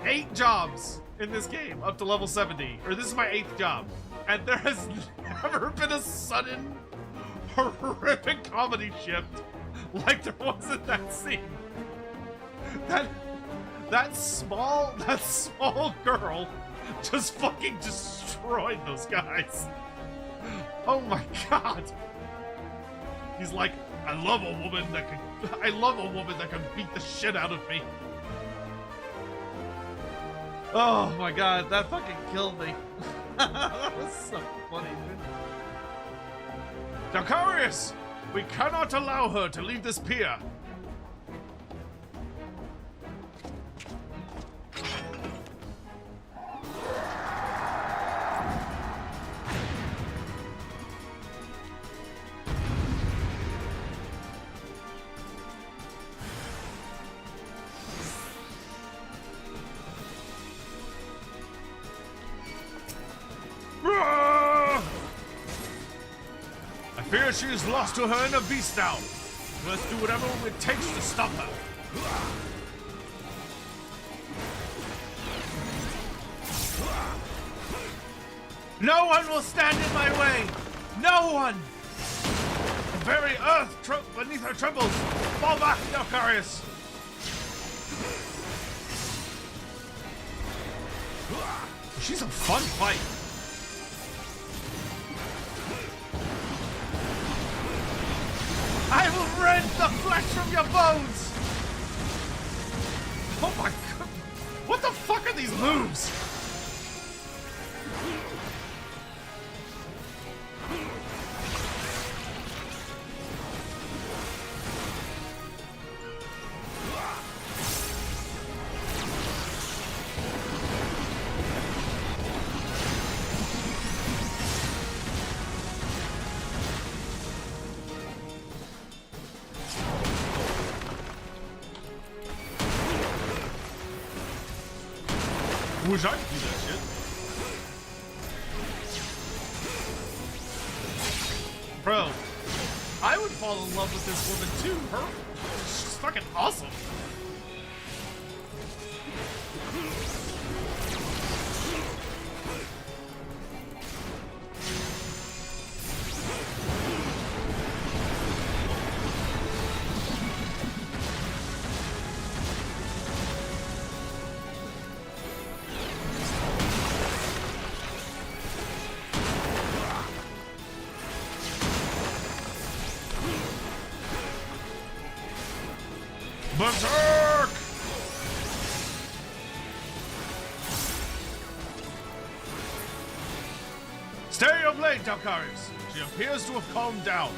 8 jobs in this game up to level 70, or this is my 8th job, and there has never been a sudden horrific comedy shift like there was in that scene. That small girl just fucking destroyed those guys. Oh my god. He's like, I love a woman that can beat the shit out of me. Oh my god, that fucking killed me. That was so funny, dude. Dacarius! We cannot allow her to leave this pier. I fear she is lost to her inner beast now. Let's do whatever it takes to stop her. No one will stand in my way. No one. The very earth beneath her trembles. Fall back, Dacarius. She's a fun fight. I will rend the flesh from your bones! Oh my god. What the fuck are these moves? Wish I could do that shit. Bro, I would fall in love with this woman too. She's fucking awesome. Berserk! Stay your blade, Dalkaris. She appears to have calmed down.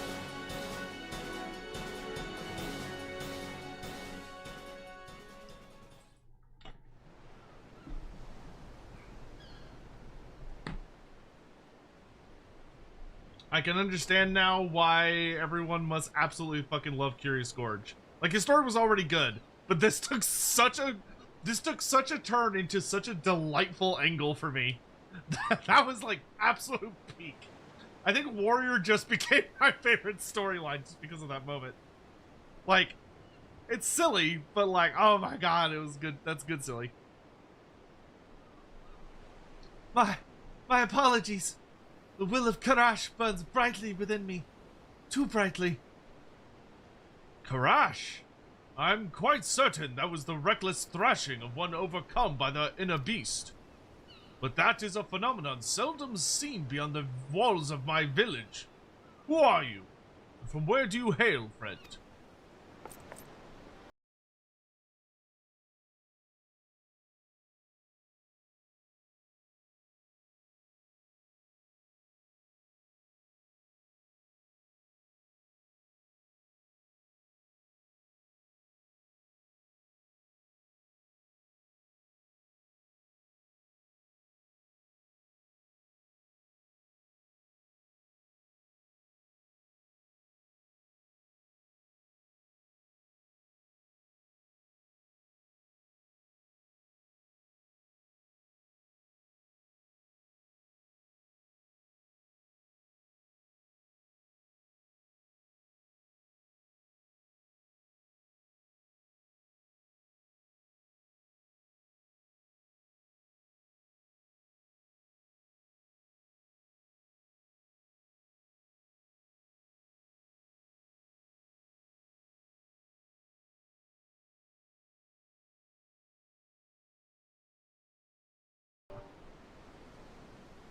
I can understand now why everyone must absolutely fucking love Curious Gorge. Like, his story was already good, but this took such a turn into such a delightful angle for me. That was like absolute peak. I think Warrior just became my favorite storyline just because of that moment. Like, it's silly, but like, oh my god, it was good. That's good silly. My apologies. The will of Karash burns brightly within me. Too brightly. Karash? I'm quite certain that was the reckless thrashing of one overcome by the inner beast. But that is a phenomenon seldom seen beyond the walls of my village. Who are you? And from where do you hail, friend?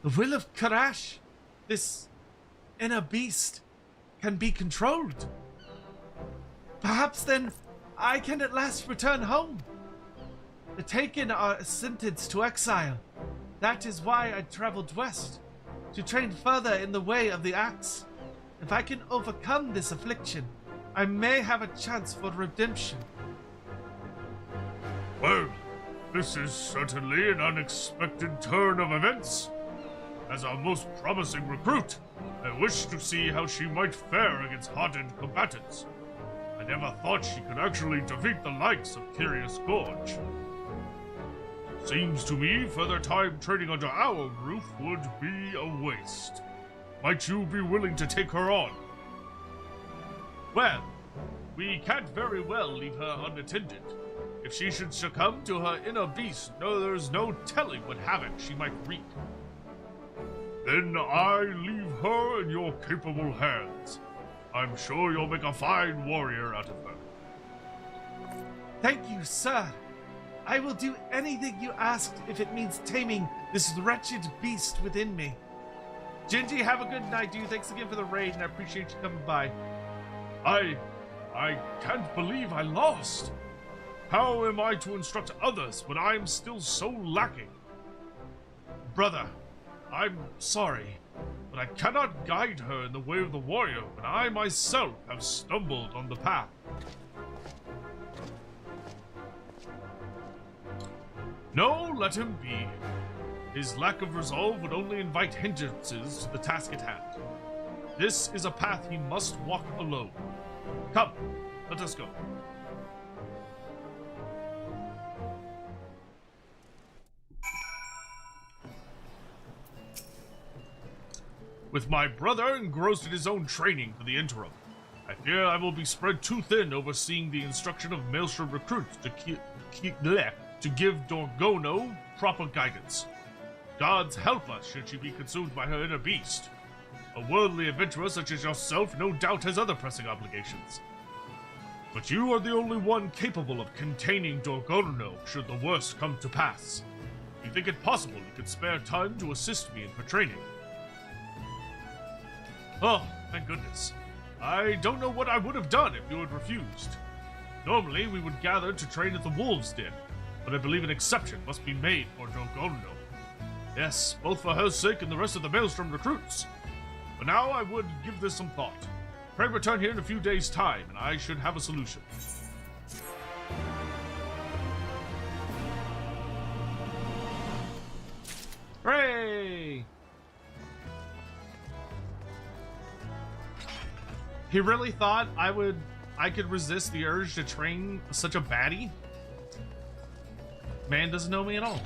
The will of Karash, this inner beast, can be controlled. Perhaps then I can at last return home. The Taken are sentenced to exile. That is why I traveled west, to train further in the way of the axe. If I can overcome this affliction, I may have a chance for redemption. Well, this is certainly an unexpected turn of events. As our most promising recruit, I wish to see how she might fare against hardened combatants. I never thought she could actually defeat the likes of Curious Gorge. Seems to me further time training under our roof would be a waste. Might you be willing to take her on? Well, we can't very well leave her unattended. If she should succumb to her inner beast, there's no telling what havoc she might wreak. Then I leave her in your capable hands. I'm sure you'll make a fine warrior out of her. Thank you, sir. I will do anything you asked if it means taming this wretched beast within me. Gingy, have a good night, dude. Thanks again for the raid, and I appreciate you coming by. I can't believe I lost. How am I to instruct others when I'm still so lacking? Brother, I'm sorry, but I cannot guide her in the way of the warrior when I myself have stumbled on the path. No, let him be. His lack of resolve would only invite hindrances to the task at hand. This is a path he must walk alone. Come, let us go. With my brother engrossed in his own training for the interim, I fear I will be spread too thin overseeing the instruction of Maelstrom recruits to give Dorgono proper guidance. Gods help us should she be consumed by her inner beast. A worldly adventurer such as yourself no doubt has other pressing obligations. But you are the only one capable of containing Dorgono should the worst come to pass. Do you think it possible you could spare time to assist me in her training? Oh, thank goodness. I don't know what I would have done if you had refused. Normally, we would gather to train at the Wolves' Den, but I believe an exception must be made for Drogondo. Yes, both for her sake and the rest of the Maelstrom recruits. But now I would give this some thought. Pray return here in a few days' time, and I should have a solution. Hooray! He really thought I could resist the urge to train such a baddie? Man doesn't know me at all.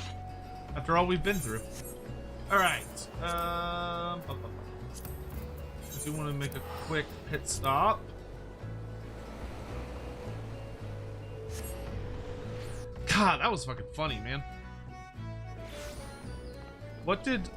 After all we've been through. Alright. I do want to make a quick pit stop. God, that was fucking funny, man. What did...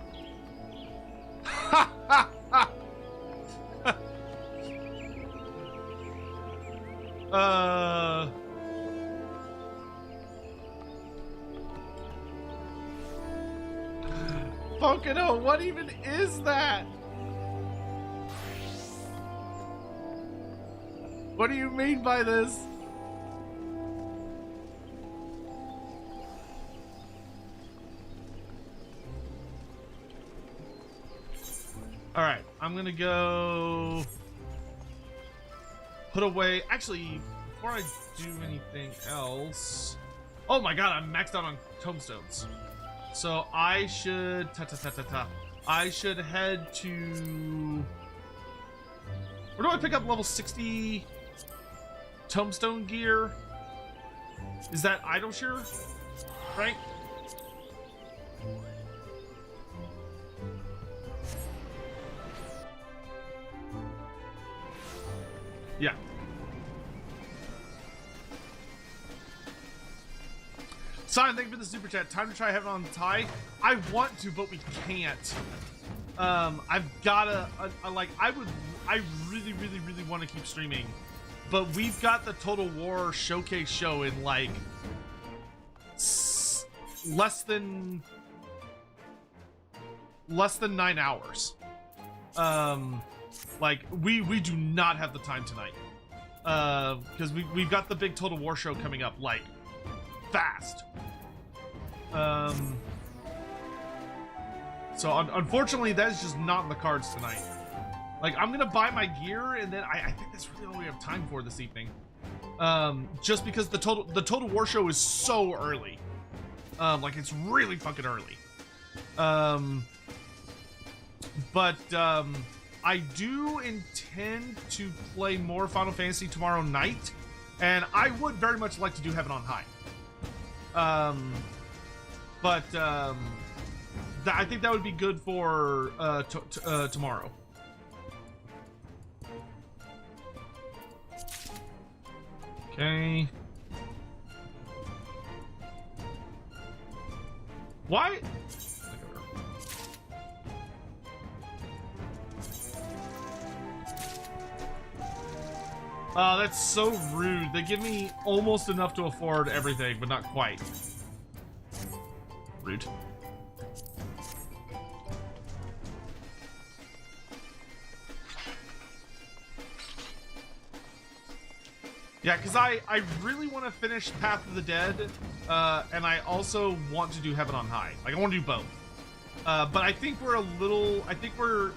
Fucking hell, what even is that? What do you mean by this? Alright, I'm gonna go put away. Actually, before I do anything else. Oh my god, I'm maxed out on tombstones. So I should I should head to... Where do I pick up level 60 tombstone gear? Is that Idleshire? Right? Yeah. Simon, thank you for the super chat. Time to try Heaven on Tie. I want to, but we can't. I've gotta, I really want to keep streaming, but we've got the Total War showcase show in like less than 9 hours. Like we do not have the time tonight, because we've got the big Total War show coming up like fast. So unfortunately, that is just not in the cards tonight. Like, I'm gonna buy my gear, and then I think that's really all we have time for this evening. Just because the Total War show is so early. Like, it's really fucking early. But I do intend to play more Final Fantasy tomorrow night, and I would very much like to do Heaven on High. I think that would be good for tomorrow. Okay. Why? Oh, that's so rude. They give me almost enough to afford everything, but not quite. Rude. Yeah, because I really want to finish Path of the Dead, and I also want to do Heaven on High. Like, I want to do both. But I think we're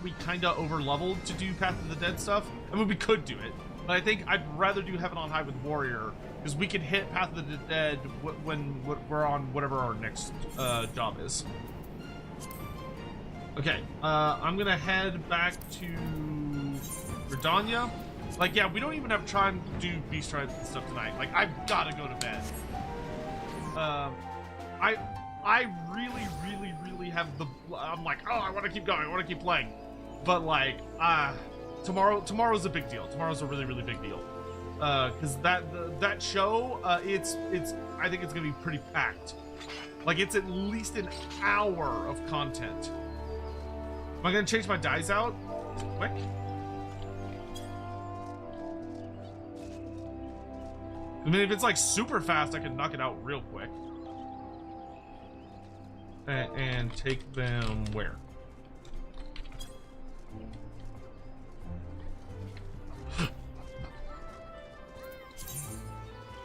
we kind of over-leveled to do Path of the Dead stuff. I mean, we could do it, but I think I'd rather do Heaven on High with Warrior, because we can hit Path of the Dead when we're on whatever our next job is. Okay, I'm gonna head back to Redania. Like, yeah, we don't even have time to do Beast Rides and stuff tonight. Like, I've gotta go to bed. I really have the... I'm like, oh, I want to keep going. I want to keep playing. But, like, tomorrow's a big deal. Tomorrow's a really big deal. Because that show, it's I think it's gonna be pretty packed. Like, it's at least an hour of content. Am I gonna change my dies out? Quick. I mean, if it's like super fast, I can knock it out real quick. And take them where?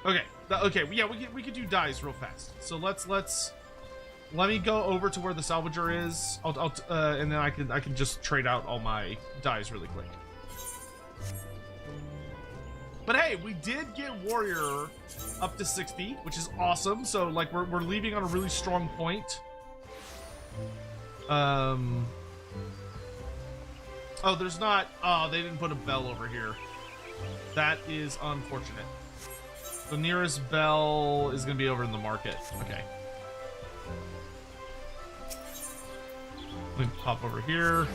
Okay. Okay. Yeah, we could do dies real fast. So let me go over to where the salvager is. And then I can just trade out all my dies really quick. But hey, we did get warrior up to 60, which is awesome. So like we're leaving on a really strong point. Oh, there's not. Oh, they didn't put a bell over here. That is unfortunate. The nearest bell is gonna be over in the market. Okay. Let me pop over here.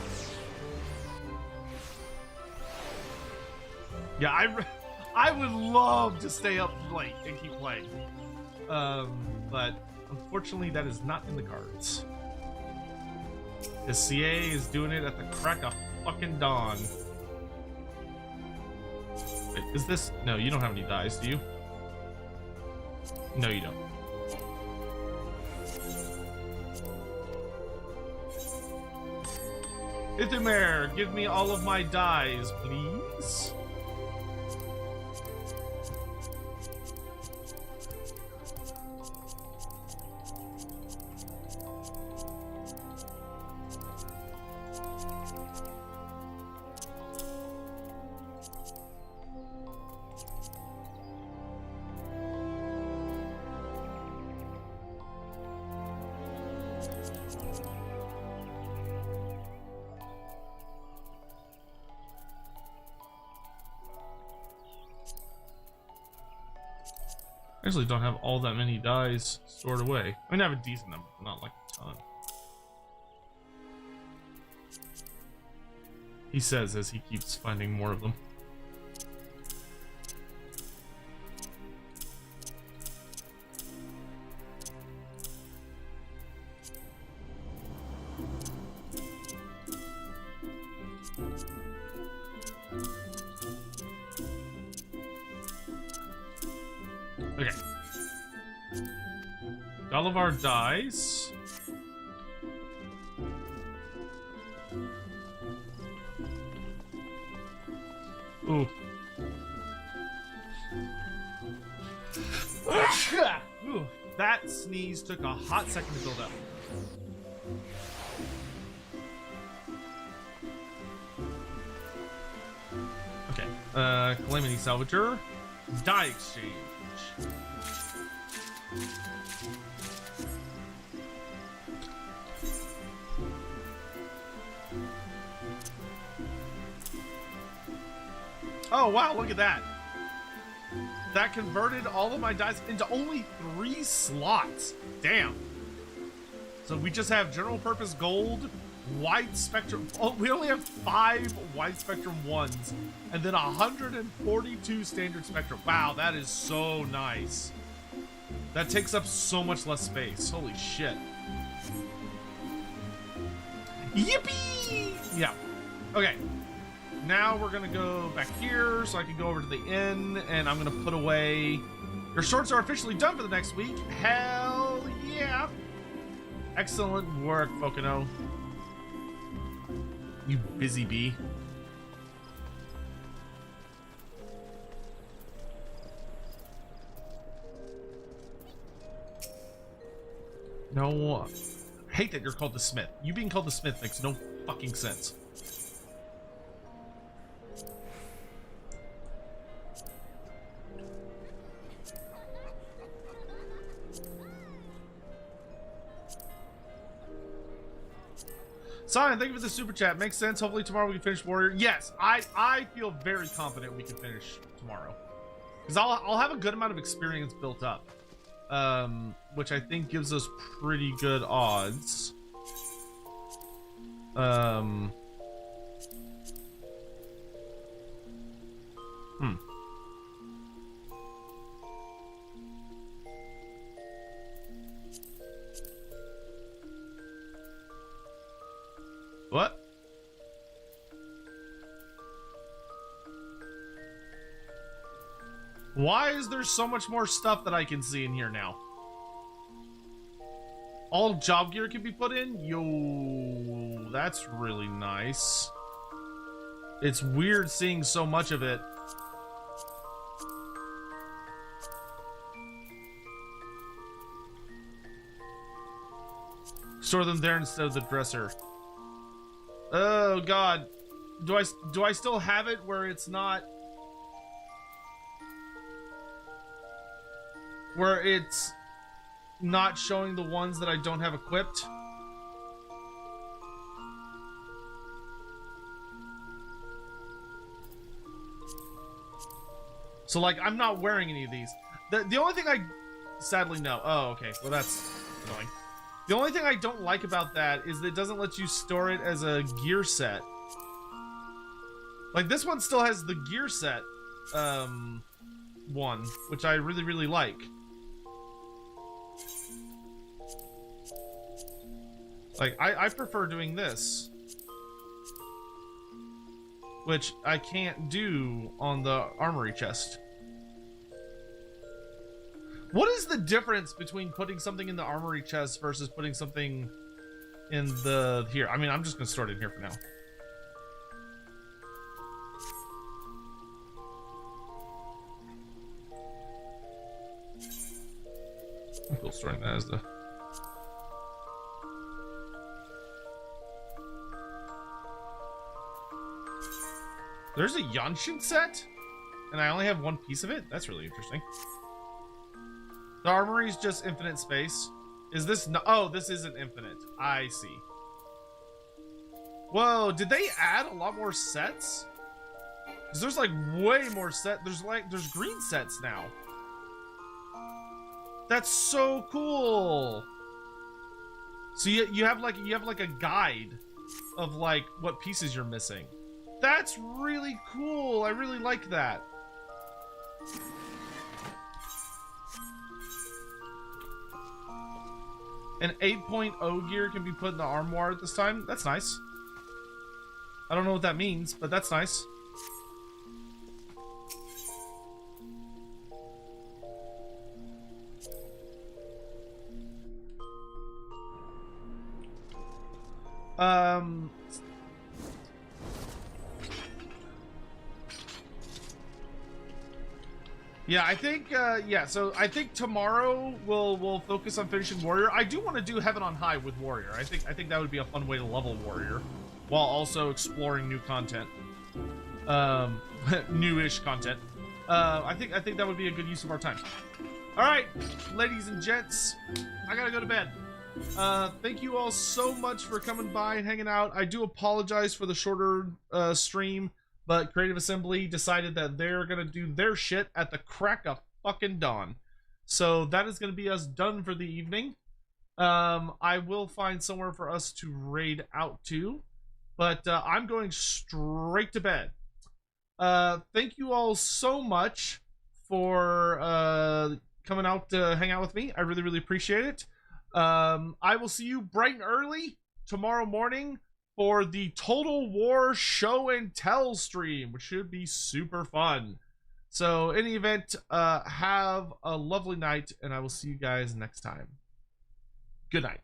Yeah, I would love to stay up late and keep playing. But unfortunately that is not in the cards. The CA is doing it at the crack of fucking dawn. Wait, is this? No, you don't have any dice, do you? No, you don't. Ithamar, give me all of my dies, please. I actually don't have all that many dies stored away. I mean, I have a decent number, but not like a ton. He says as he keeps finding more of them. Okay. All of our dice. Ooh. Ooh. That sneeze took a hot second to build up. Okay. Calamity Salvager. Die exchange. Oh wow, look at that. That converted all of my dice into only 3 slots. Damn. So we just have general purpose gold, wide spectrum. Oh, we only have 5 wide spectrum ones and then 142 standard spectrum. Wow, that is so nice. That takes up so much less space. Holy shit. Yippee! Yeah. Okay. Now we're gonna go back here so I can go over to the inn, and I'm gonna put away. Your shorts are officially done for the next week. Hell yeah! Excellent work, Fokino. You busy bee. No, I hate that you're called the Smith. You being called the Smith makes no fucking sense. Simon, thank you for the super chat. Makes sense. Hopefully tomorrow we can finish Warrior. Yes, I feel very confident we can finish tomorrow. Because I'll have a good amount of experience built up. Which I think gives us pretty good odds. What? Why is there so much more stuff that I can see in here now? All job gear can be put in? Yo, that's really nice. It's weird seeing so much of it. Store them there instead of the dresser. Oh god. Do I still have it where it's not... Where it's not showing the ones that I don't have equipped? So, like, I'm not wearing any of these. The only thing I... Sadly, no. Oh, okay. Well, that's annoying. The only thing I don't like about that is that it doesn't let you store it as a gear set. Like, this one still has the gear set, one, which I really, really like. Like, I prefer doing this, which I can't do on the armory chest. What is the difference between putting something in the armory chest versus putting something in the here? I mean, I'm just gonna store it in here for now. I'm still storing that as the... There's a Yanshin set, and I only have one piece of it? That's really interesting. The armory is just infinite space. Is this no? Oh, this isn't infinite. I see. Whoa, did they add a lot more sets? Because there's like way more set. There's green sets now. That's so cool. So you have like a guide of like what pieces you're missing. That's really cool. I really like that. An 8.0 gear can be put in the armoire at this time. That's nice. I don't know what that means, but that's nice. Yeah, I think, yeah, so I think tomorrow we'll focus on finishing Warrior. I do want to do Heaven on High with Warrior. I think that would be a fun way to level Warrior while also exploring new content. Newish content. I think that would be a good use of our time. All right, ladies and gents, I gotta go to bed. Thank you all so much for coming by and hanging out. I do apologize for the shorter stream, but Creative Assembly decided that they're gonna do their shit at the crack of fucking dawn. So that is gonna be us done for the evening. I will find somewhere for us to raid out to, but I'm going straight to bed. Thank you all so much for coming out to hang out with me. I really, really appreciate it. I will see you bright and early tomorrow morning for the Total War Show and Tell stream, which should be super fun. So, in any event, have a lovely night, and I will see you guys next time. Good night.